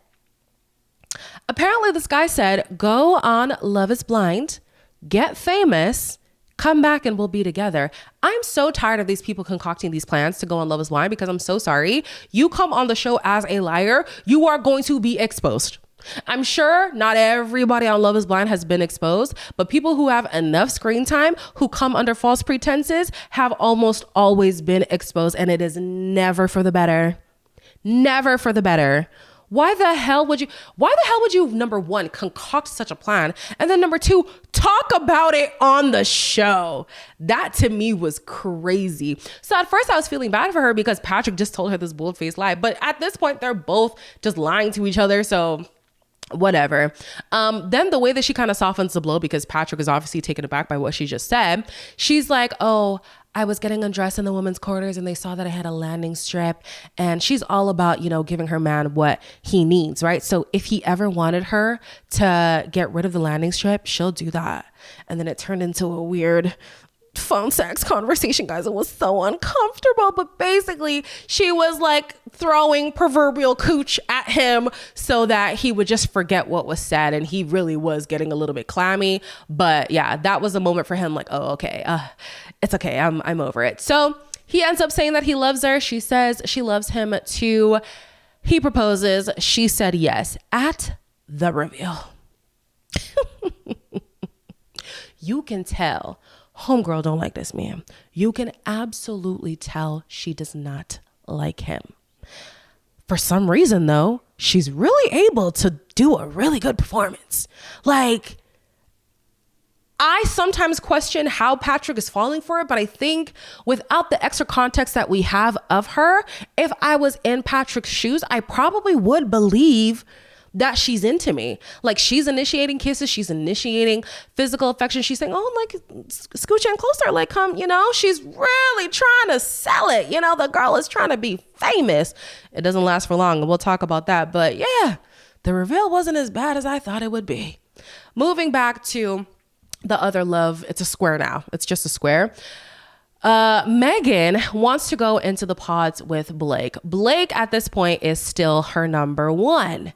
Apparently this guy said, go on Love is Blind, get famous, come back and we'll be together. I'm so tired of these people concocting these plans to go on Love is Blind because I'm so sorry. You come on the show as a liar, you are going to be exposed. I'm sure not everybody on Love is Blind has been exposed, but people who have enough screen time, who come under false pretenses, have almost always been exposed, and it is never for the better. Never for the better. Why the hell would you, number one, concoct such a plan? And then number two, talk about it on the show. That to me was crazy. So at first I was feeling bad for her because Patrick just told her this bold-faced lie. But at this point, they're both just lying to each other. So whatever. Then the way that she kind of softens the blow, because Patrick is obviously taken aback by what she just said. She's like, oh, I was getting undressed in the women's quarters and they saw that I had a landing strip, and she's all about, giving her man what he needs, right? So if he ever wanted her to get rid of the landing strip, she'll do that. And then it turned into a weird phone sex conversation, guys. It was so uncomfortable, but basically she was like throwing proverbial cooch at him so that he would just forget what was said, and he really was getting a little bit clammy. But yeah, that was a moment for him, like, oh, okay, it's okay, I'm over it. So he ends up saying that he loves her. She says she loves him too. He proposes. She said yes at the reveal. You can tell homegirl don't like this man. You can absolutely tell she does not like him. For some reason, though, she's really able to do a really good performance. Like, I sometimes question how Patrick is falling for it, but I think without the extra context that we have of her, if I was in Patrick's shoes, I probably would believe that she's into me. Like, she's initiating kisses, she's initiating physical affection. She's saying, oh, like, scooch in closer, like, come, she's really trying to sell it. The girl is trying to be famous. It doesn't last for long, and we'll talk about that. But yeah, the reveal wasn't as bad as I thought it would be. Moving back to the other love, it's a square now. It's just a square. Megan wants to go into the pods with Blake. Blake at this point is still her number one.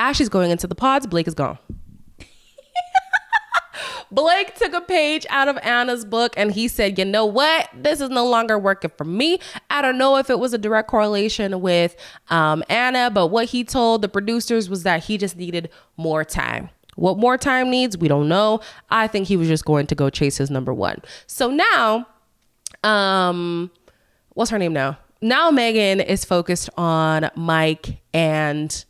As she's going into the pods, Blake is gone. Blake took a page out of Anna's book and he said, you know what? This is no longer working for me. I don't know if it was a direct correlation with Anna, but what he told the producers was that he just needed more time. What more time needs, we don't know. I think he was just going to go chase his number one. So now, what's her name now? Now Megan is focused on Mike and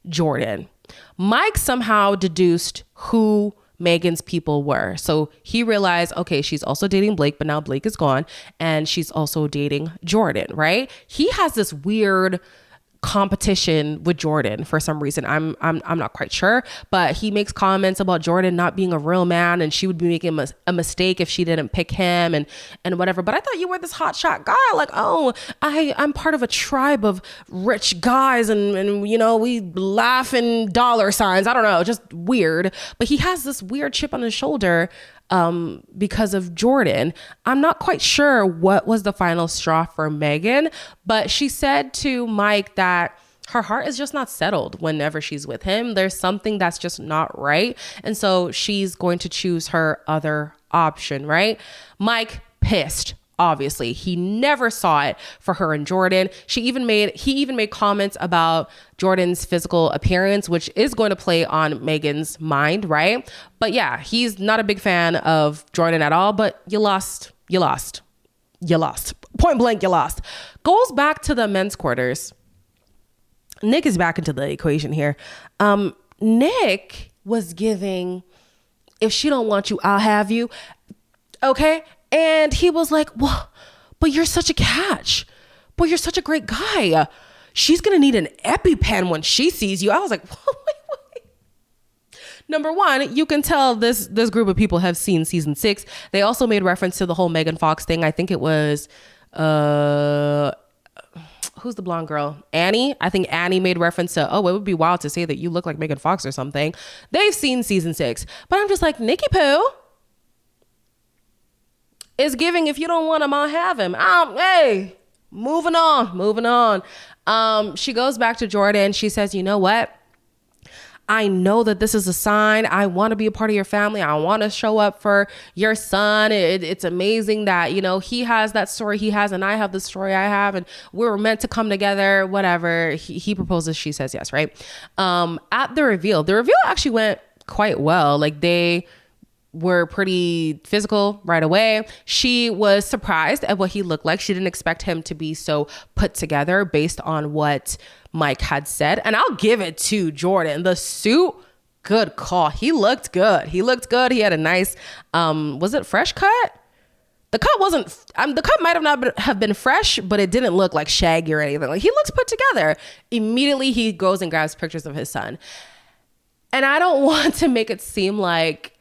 Jordan. Mike somehow deduced who Megan's people were. So he realized, okay, she's also dating Blake, but now Blake is gone and she's also dating Jordan, right? He has this weird competition with Jordan for some reason. I'm not quite sure, but he makes comments about Jordan not being a real man and she would be making a mistake if she didn't pick him and whatever. But I thought you were this hotshot guy. Like, oh, I'm part of a tribe of rich guys and we laugh in dollar signs. I don't know, just weird. But he has this weird chip on his shoulder because of Jordan. I'm not quite sure what was the final straw for Megan, but she said to Mike that her heart is just not settled whenever she's with him. There's something that's just not right. And so she's going to choose her other option, right? Mike pissed. Obviously, he never saw it for her and Jordan. He even made comments about Jordan's physical appearance, which is going to play on Megan's mind, right? But yeah, he's not a big fan of Jordan at all, but you lost. Point blank, you lost. Goes back to the men's quarters. Nick is back into the equation here. Nick was giving, if she don't want you, I'll have you. Okay. And he was like, well, but you're such a catch. But you're such a great guy. She's going to need an EpiPen when she sees you. I was like, wait. Number one, you can tell this group of people have seen season 6. They also made reference to the whole Megan Fox thing. I think it was, who's the blonde girl? Annie. I think Annie made reference to, oh, it would be wild to say that you look like Megan Fox or something. They've seen season 6. But I'm just like, Nikki Poo is giving, if you don't want him, I'll have him. Hey, moving on. She goes back to Jordan. She says, you know what? I know that this is a sign. I want to be a part of your family. I want to show up for your son. It's amazing that, you know, he has that story he has and I have the story I have and we're meant to come together, whatever. He proposes, she says yes, right? At the reveal actually went quite well. Like they were pretty physical right away. She was surprised at what he looked like. She didn't expect him to be so put together based on what Mike had said. And I'll give it to Jordan. The suit, good call. He looked good. He had a nice, was it fresh cut? The cut wasn't, the cut might have been fresh, but it didn't look like shaggy or anything. Like he looks put together. Immediately he goes and grabs pictures of his son. And I don't want to make it seem like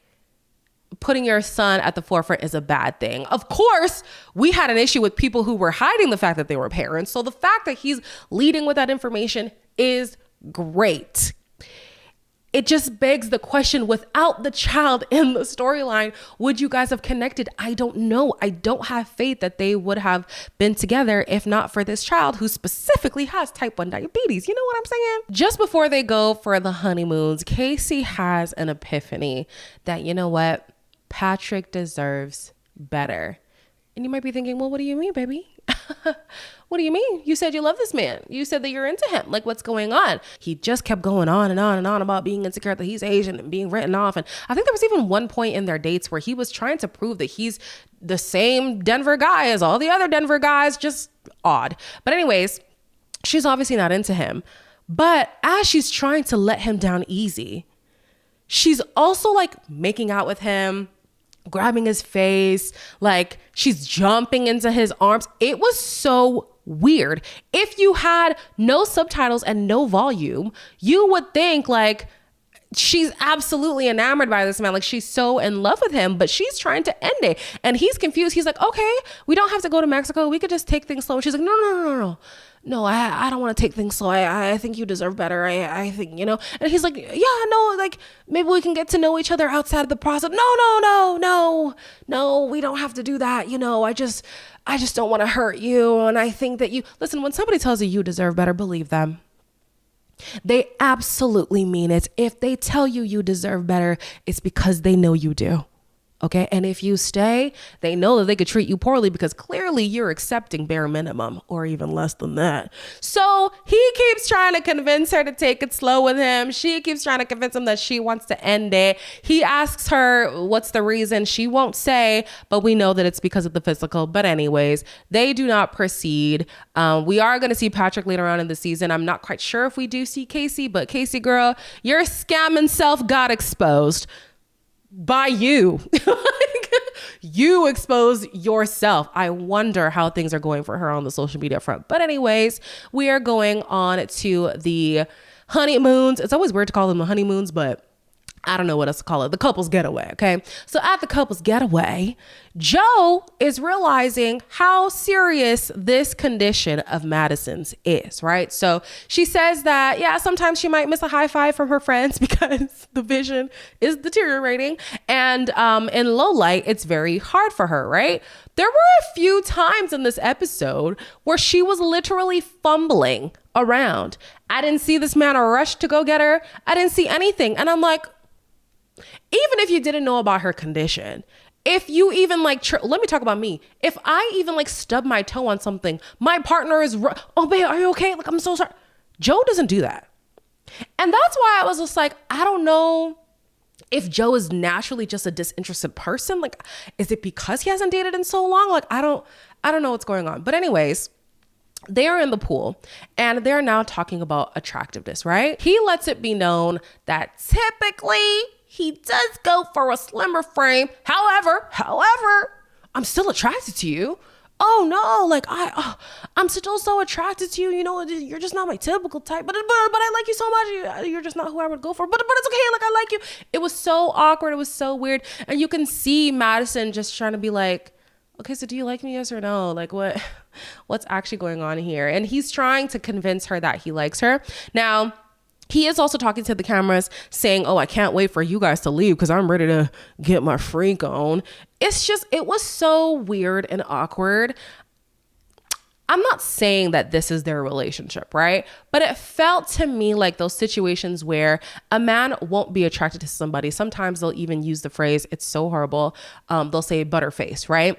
putting your son at the forefront is a bad thing. Of course, we had an issue with people who were hiding the fact that they were parents. So the fact that he's leading with that information is great. It just begs the question, without the child in the storyline, would you guys have connected? I don't know. I don't have faith that they would have been together if not for this child who specifically has type 1 diabetes. You know what I'm saying? Just before they go for the honeymoons, Casey has an epiphany that, you know what? Patrick deserves better. And you might be thinking, well, what do you mean, baby? What do you mean? You said you love this man. You said that you're into him. Like, what's going on? He just kept going on and on and on about being insecure, that he's Asian and being written off. And I think there was even one point in their dates where he was trying to prove that he's the same Denver guy as all the other Denver guys. Just odd. But anyways, she's obviously not into him. But as she's trying to let him down easy, she's also like making out with him, grabbing his face, like she's jumping into his arms. It was so weird. If you had no subtitles and no volume, you would think like she's absolutely enamored by this man. Like she's so in love with him, but she's trying to end it. And he's confused. He's like, okay, we don't have to go to Mexico. We could just take things slow. And she's like, no, I don't want to take things slow. I think you deserve better. I think, you know, and he's like, yeah, no, like maybe we can get to know each other outside of the process. No, we don't have to do that. You know, I just don't want to hurt you. And I think that listen, when somebody tells you you deserve better, believe them. They absolutely mean it. If they tell you you deserve better, it's because they know you do. Okay. And if you stay, they know that they could treat you poorly because clearly you're accepting bare minimum or even less than that. So he keeps trying to convince her to take it slow with him. She keeps trying to convince him that she wants to end it. He asks her what's the reason. She won't say, but we know that it's because of the physical. But anyways, they do not proceed. We are going to see Patrick later on in the season. I'm not quite sure if we do see Casey, but Casey girl, your scamming self got exposed. By you. You expose yourself. I wonder how things are going for her on the social media front. But anyways, we are going on to the honeymoons. It's always weird to call them the honeymoons, but I don't know what else to call it. The couple's getaway, okay? So at the couple's getaway, Joe is realizing how serious this condition of Madison's is, right? So she says that, yeah, sometimes she might miss a high five from her friends because the vision is deteriorating. And in low light, it's very hard for her, right? There were a few times in this episode where she was literally fumbling around. I didn't see this man rush to go get her. I didn't see anything. And I'm like, even if you didn't know about her condition, if you even like, let me talk about me. If I even like stub my toe on something, my partner is, oh babe, are you okay? Like, I'm so sorry. Joe doesn't do that. And that's why I was just like, I don't know if Joe is naturally just a disinterested person. Like, is it because he hasn't dated in so long? Like, I don't know what's going on. But anyways, they are in the pool and they're now talking about attractiveness, right? He lets it be known that typically he does go for a slimmer frame. However, I'm still attracted to you. Oh no, like I'm still so attracted to you. You know, you're just not my typical type, but I like you so much. You're just not who I would go for, but it's okay. Like, I like you. It was so awkward. It was so weird. And you can see Madison just trying to be like, okay, so do you like me? Yes or no? Like, what's actually going on here? And he's trying to convince her that he likes her. Now, he is also talking to the cameras saying, oh, I can't wait for you guys to leave because I'm ready to get my freak on. It was so weird and awkward. I'm not saying that this is their relationship, right? But it felt to me like those situations where a man won't be attracted to somebody. Sometimes they'll even use the phrase, it's so horrible. They'll say butterface, right?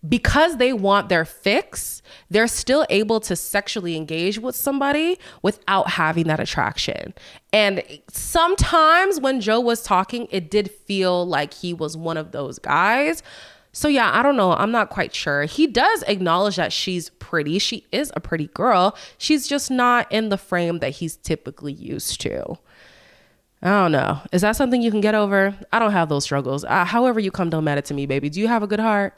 Because they want their fix, they're still able to sexually engage with somebody without having that attraction. And sometimes when Joe was talking, it did feel like he was one of those guys. So yeah, I don't know. I'm not quite sure. He does acknowledge that she's pretty. She is a pretty girl. She's just not in the frame that he's typically used to. I don't know. Is that something you can get over? I don't have those struggles. However you come, don't matter to me, baby. Do you have a good heart?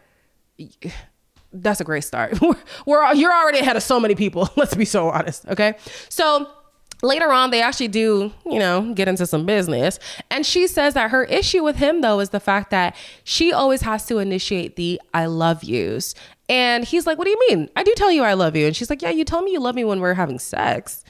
That's a great start. You're already ahead of so many people. Let's be so honest. Okay. So later on, they actually do, get into some business. And she says that her issue with him, though, is the fact that she always has to initiate the I love yous. And he's like, what do you mean? I do tell you I love you. And she's like, yeah, you tell me you love me when we're having sex,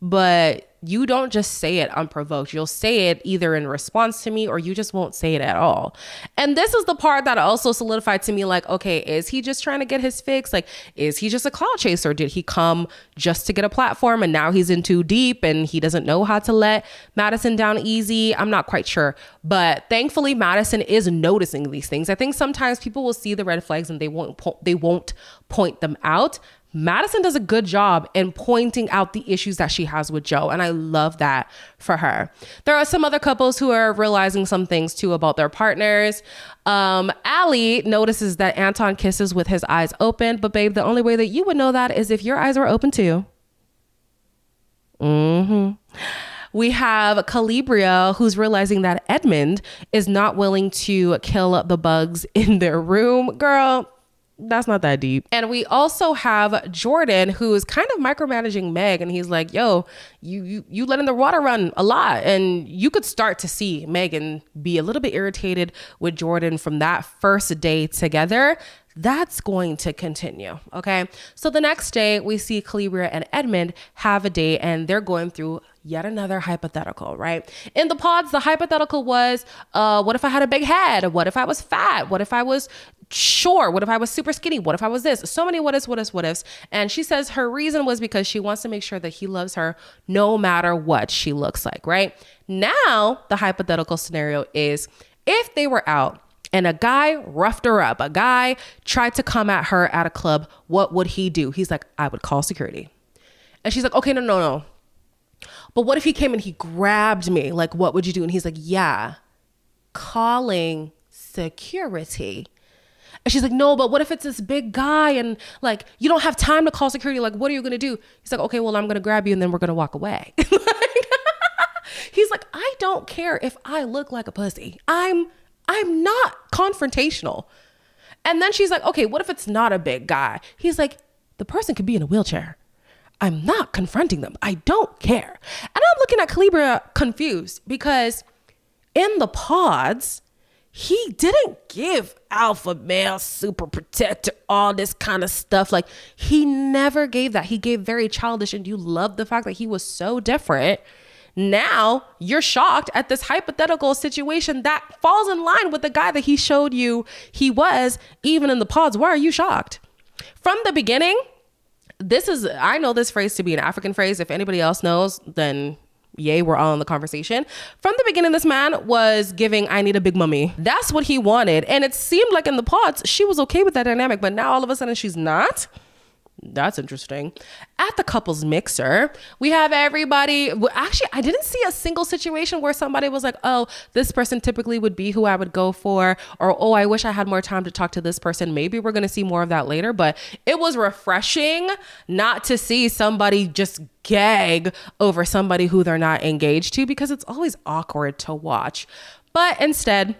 but you don't just say it unprovoked. You'll say it either in response to me or you just won't say it at all. And this is the part that also solidified to me, like, okay, is he just trying to get his fix? Like, is he just a clout chaser? Did he come just to get a platform and now he's in too deep and he doesn't know how to let Madison down easy? I'm not quite sure. But thankfully, Madison is noticing these things. I think sometimes people will see the red flags and they won't point them out. Madison does a good job in pointing out the issues that she has with Joe. And I love that for her. There are some other couples who are realizing some things too about their partners. Allie notices that Anton kisses with his eyes open, but babe, the only way that you would know that is if your eyes were open too. We have Calibria, who's realizing that Edmund is not willing to kill the bugs in their room. Girl, that's not that deep. And we also have Jordan, who is kind of micromanaging Meg, and he's like, yo, you letting the water run a lot. And you could start to see Megan be a little bit irritated with Jordan from that first day together. That's going to continue. Okay. So the next day we see Calibria and Edmund have a date and they're going through yet another hypothetical, right? In the pods, the hypothetical was, what if I had a big head? What if I was fat? What if I was short? What if I was super skinny? What if I was this? So many what ifs. And she says her reason was because she wants to make sure that he loves her no matter what she looks like, right? Now, the hypothetical scenario is if they were out and a guy roughed her up, a guy tried to come at her at a club, what would he do? He's like, I would call security. And she's like, okay, no. But what if he came and he grabbed me? Like, what would you do? And he's like, yeah, calling security. And she's like, no, but what if it's this big guy and like, you don't have time to call security? Like, what are you going to do? He's like, okay, well, I'm going to grab you and then we're going to walk away. He's like, I don't care if I look like a pussy. I'm not confrontational. And then she's like, okay, what if it's not a big guy? He's like, the person could be in a wheelchair. I'm not confronting them. I don't care. And I'm looking at Calibria confused because in the pods, he didn't give alpha male, super protector, all this kind of stuff. Like, he never gave that. He gave very childish, and you love the fact that he was so different. Now you're shocked at this hypothetical situation that falls in line with the guy that he showed you he was even in the pods. Why are you shocked? From the beginning, I know this phrase to be an African phrase. If anybody else knows, then yay, we're all in the conversation. From the beginning, this man was giving, I need a big mummy. That's what he wanted. And it seemed like in the pods, she was okay with that dynamic, but now all of a sudden she's not. That's interesting. At the couples mixer, we have everybody. Well, actually, I didn't see a single situation where somebody was like, oh, this person typically would be who I would go for, or, oh, I wish I had more time to talk to this person. Maybe we're going to see more of that later, but it was refreshing not to see somebody just gag over somebody who they're not engaged to, because it's always awkward to watch. But instead,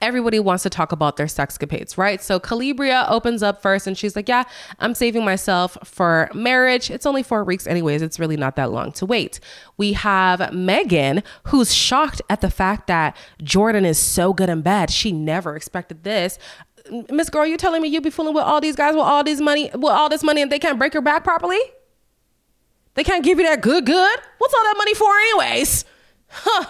everybody wants to talk about their sexcapades, right? So Calibria opens up first and she's like, yeah, I'm saving myself for marriage. It's only 4 weeks anyways. It's really not that long to wait. We have Megan, who's shocked at the fact that Jordan is so good in bed. She never expected this. Miss Girl, you telling me you be fooling with all these guys with all this money and they can't break your back properly? They can't give you that good? What's all that money for anyways? Huh.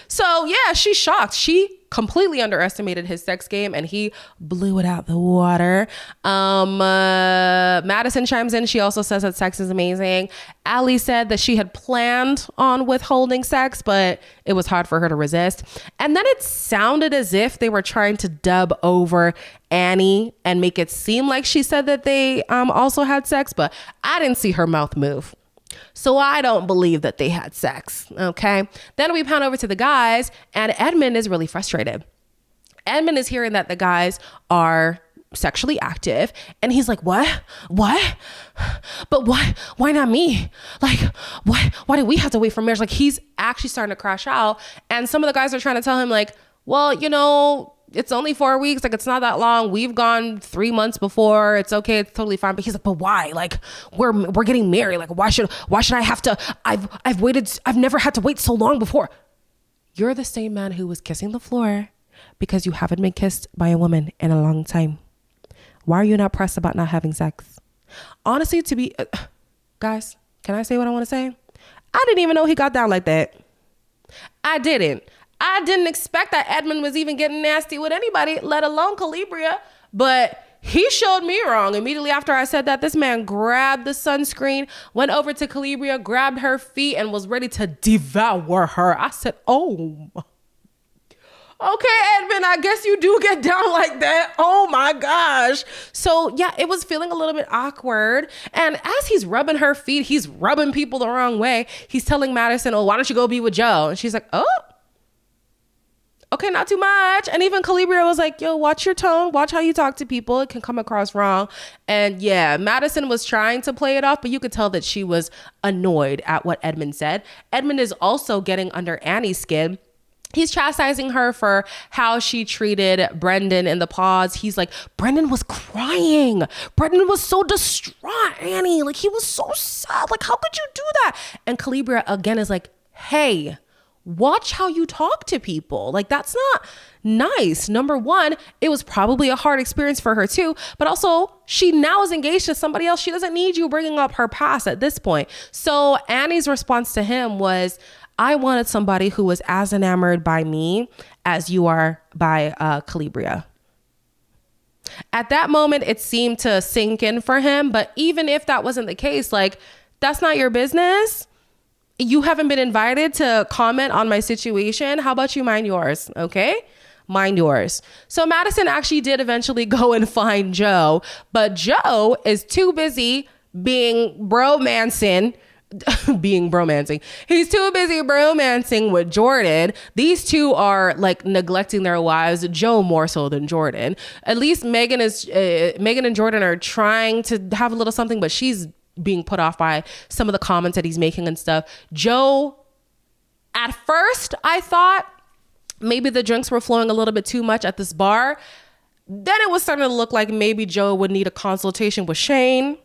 So yeah, she's shocked. She completely underestimated his sex game and he blew it out the water. Madison chimes in. She also says that sex is amazing. Allie said that she had planned on withholding sex, but it was hard for her to resist. And then it sounded as if they were trying to dub over Annie and make it seem like she said that they also had sex, but I didn't see her mouth move. So I don't believe that they had sex, okay? Then we pan over to the guys, and Edmund is really frustrated. Edmund is hearing that the guys are sexually active, and he's like, what? But why not me? Like, why do we have to wait for marriage? Like, he's actually starting to crash out, and some of the guys are trying to tell him, like, well, you know, it's only 4 weeks. Like, it's not that long. We've gone 3 months before. It's okay. It's totally fine. But he's like, but why? Like, we're getting married. Like, why should I have to? I've waited. I've never had to wait so long before. You're the same man who was kissing the floor because you haven't been kissed by a woman in a long time. Why are you not pressed about not having sex? Honestly, guys, can I say what I want to say? I didn't even know he got down like that. I didn't expect that Edmund was even getting nasty with anybody, let alone Calibria. But he showed me wrong. Immediately after I said that, this man grabbed the sunscreen, went over to Calibria, grabbed her feet, and was ready to devour her. I said, oh, okay, Edmund, I guess you do get down like that. Oh my gosh. So yeah, it was feeling a little bit awkward. And as he's rubbing her feet, he's rubbing people the wrong way. He's telling Madison, oh, why don't you go be with Joe? And she's like, oh, okay, not too much. And even Calibria was like, yo, watch your tone. Watch how you talk to people. It can come across wrong. And yeah, Madison was trying to play it off, but you could tell that she was annoyed at what Edmund said. Edmund is also getting under Annie's skin. He's chastising her for how she treated Brendan in the pause. He's like, Brendan was crying. Brendan was so distraught, Annie. Like, he was so sad. Like, how could you do that? And Calibria again is like, hey, watch how you talk to people. Like, that's not nice. Number one, it was probably a hard experience for her too, but also she now is engaged to somebody else. She doesn't need you bringing up her past at this point. So Annie's response to him was, I wanted somebody who was as enamored by me as you are by Calibria. At that moment, it seemed to sink in for him. But even if that wasn't the case, like, that's not your business. You haven't been invited to comment on my situation. How about you mind yours? Okay, mind yours. So Madison actually did eventually go and find Joe, but Joe is too busy being bromancing. He's too busy bromancing with Jordan. These two are like neglecting their wives, Joe more so than Jordan. At least Megan and Jordan are trying to have a little something, but she's being put off by some of the comments that he's making and stuff. Joe, at first I thought maybe the drinks were flowing a little bit too much at this bar. Then it was starting to look like maybe Joe would need a consultation with Shane.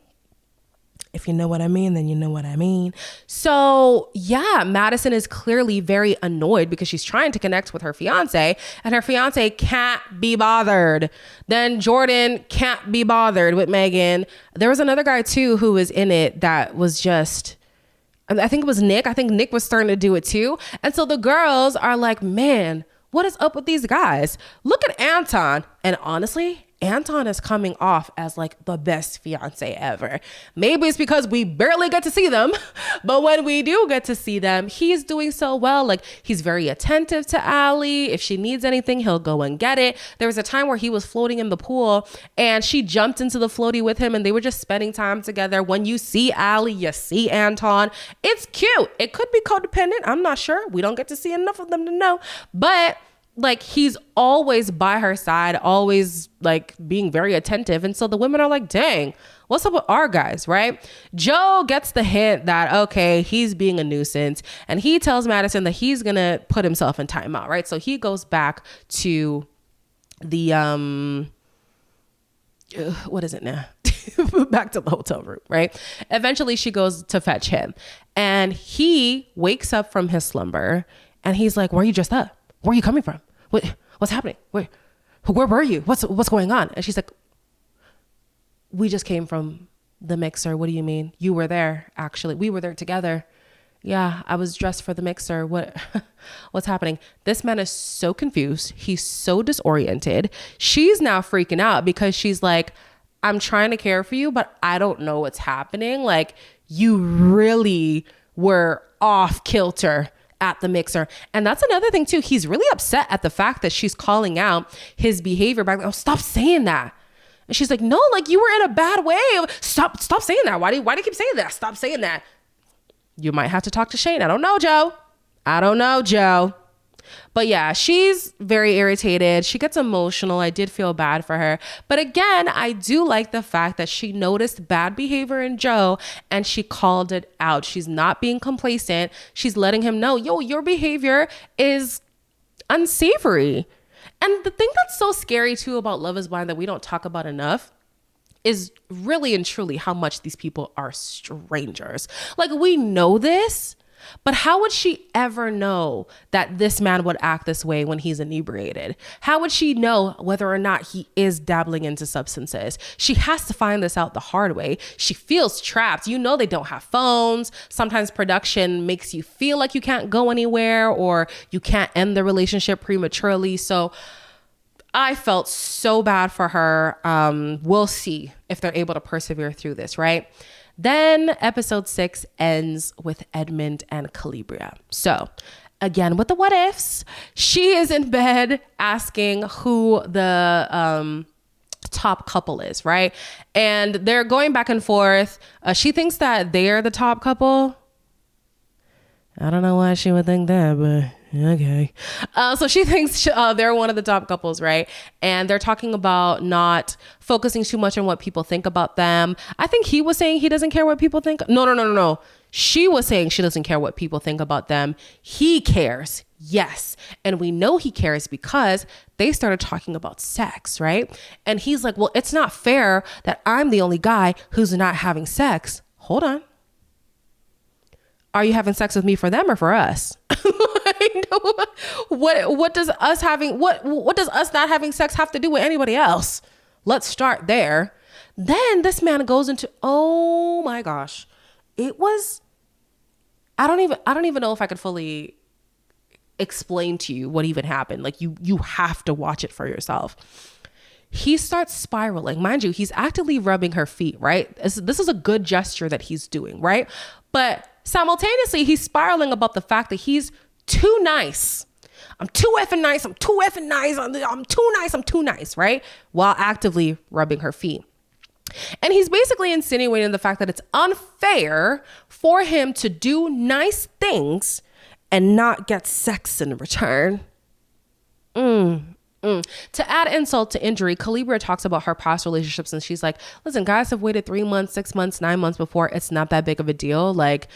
If you know what I mean, then you know what I mean. So yeah, Madison is clearly very annoyed because she's trying to connect with her fiance and her fiance can't be bothered. Then Jordan can't be bothered with Megan. There was another guy too who was in it that was just, I think it was Nick. I think Nick was starting to do it too. And so the girls are like, man, what is up with these guys? Look at Anton. And honestly, Anton is coming off as like the best fiance ever. Maybe it's because we barely get to see them, but when we do get to see them, he's doing so well. Like, he's very attentive to Allie. If she needs anything, he'll go and get it. There was a time where he was floating in the pool and she jumped into the floaty with him and they were just spending time together. When you see Allie, you see Anton. It's cute. It could be codependent. I'm not sure. We don't get to see enough of them to know, but like, he's always by her side, always like being very attentive. And so the women are like, dang, what's up with our guys, right? Joe gets the hint that, okay, he's being a nuisance. And he tells Madison that he's going to put himself in timeout, right? So he goes back to the, what is it now? Back to the hotel room, right? Eventually she goes to fetch him and he wakes up from his slumber and he's like, where are you dressed up? Where are you coming from? What's happening? Where were you? What's going on? And she's like, we just came from the mixer. What do you mean? You were there, actually. We were there together. Yeah, I was dressed for the mixer. What's happening? This man is so confused. He's so disoriented. She's now freaking out because she's like, I'm trying to care for you, but I don't know what's happening. Like, you really were off kilter at the mixer. And that's another thing too. He's really upset at the fact that she's calling out his behavior back. Oh, stop saying that. And she's like, no, like, you were in a bad way. Stop saying that. Why do you keep saying that? Stop saying that. You might have to talk to Shane. I don't know, Joe. But yeah, she's very irritated. She gets emotional. I did feel bad for her. But again, I do like the fact that she noticed bad behavior in Joe and she called it out. She's not being complacent. She's letting him know, yo, your behavior is unsavory. And the thing that's so scary too about Love is Blind that we don't talk about enough is really and truly how much these people are strangers. Like, we know this, but how would she ever know that this man would act this way when he's inebriated? How would she know whether or not he is dabbling into substances? She has to find this out the hard way. She feels trapped. You know, they don't have phones. Sometimes production makes you feel like you can't go anywhere or you can't end the relationship prematurely. So I felt so bad for her. We'll see if they're able to persevere through this, right? Then episode 6 ends with Edmund and Calibria. So again, with the what ifs, she is in bed asking who the top couple is, right? And they're going back and forth. She thinks that they're the top couple. I don't know why she would think that, but okay. So she thinks they're one of the top couples, right? And they're talking about not focusing too much on what people think about them. I think he was saying he doesn't care what people think. No. She was saying she doesn't care what people think about them. He cares. Yes. And we know he cares because they started talking about sex, right? And he's like, well, it's not fair that I'm the only guy who's not having sex. Hold on. Are you having sex with me for them or for us? What does us not having sex have to do with anybody else? Let's start there. Then this man goes into, oh my gosh, it was, I don't even know if I could fully explain to you what even happened. Like, you have to watch it for yourself. He starts spiraling. Mind you, he's actively rubbing her feet, right? This is a good gesture that he's doing, right? But simultaneously, he's spiraling about the fact that he's too nice. I'm too effing nice. I'm too effing nice. I'm too nice, right? While actively rubbing her feet. And he's basically insinuating the fact that it's unfair for him to do nice things and not get sex in return. To add insult to injury, Calibria talks about her past relationships and she's like, listen, guys have waited 3 months, 6 months, 9 months before. It's not that big of a deal. Like,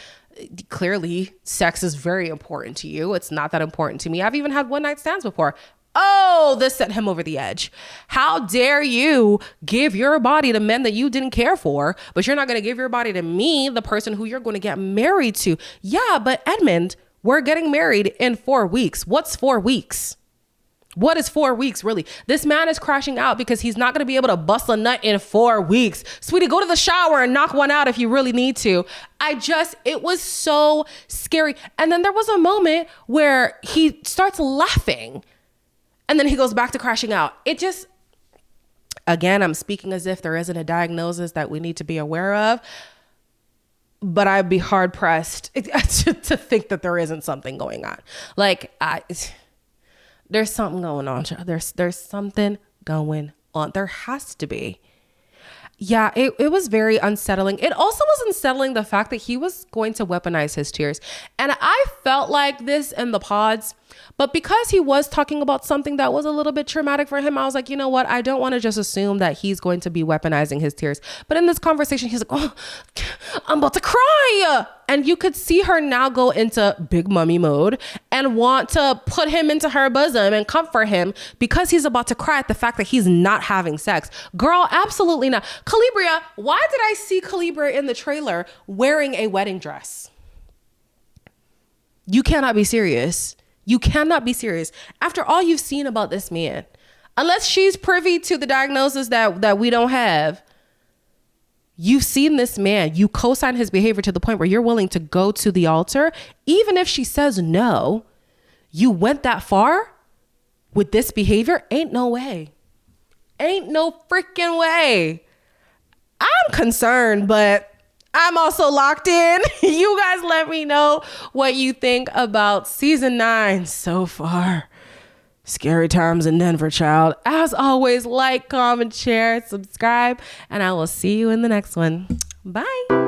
clearly sex is very important to you. It's not that important to me. I've even had one night stands before. Oh, this sent him over the edge. How dare you give your body to men that you didn't care for, but you're not going to give your body to me, the person who you're going to get married to. Yeah, but Edmund, we're getting married in 4 weeks. What's 4 weeks? What is 4 weeks, really? This man is crashing out because he's not going to be able to bust a nut in 4 weeks. Sweetie, go to the shower and knock one out if you really need to. It was so scary. And then there was a moment where he starts laughing and then he goes back to crashing out. Again, I'm speaking as if there isn't a diagnosis that we need to be aware of, but I'd be hard pressed to think that there isn't something going on. Like, there's something going on. There's something going on. There has to be. Yeah, it was very unsettling. It also was unsettling the fact that he was going to weaponize his tears. And I felt like this in the pods, but because he was talking about something that was a little bit traumatic for him, I was like, you know what? I don't want to just assume that he's going to be weaponizing his tears. But in this conversation, he's like, oh, I'm about to cry. And you could see her now go into big mummy mode and want to put him into her bosom and comfort him because he's about to cry at the fact that he's not having sex. Girl, absolutely not. Calibria, why did I see Calibria in the trailer wearing a wedding dress? You cannot be serious. You cannot be serious. After all you've seen about this man, unless she's privy to the diagnosis that we don't have, you've seen this man, you co-sign his behavior to the point where you're willing to go to the altar. Even if she says no, you went that far with this behavior? Ain't no way. Ain't no freaking way. I'm concerned, but I'm also locked in. You guys let me know what you think about season 9 so far. Scary times in Denver, child. As always, like, comment, share, subscribe, and I will see you in the next one. Bye.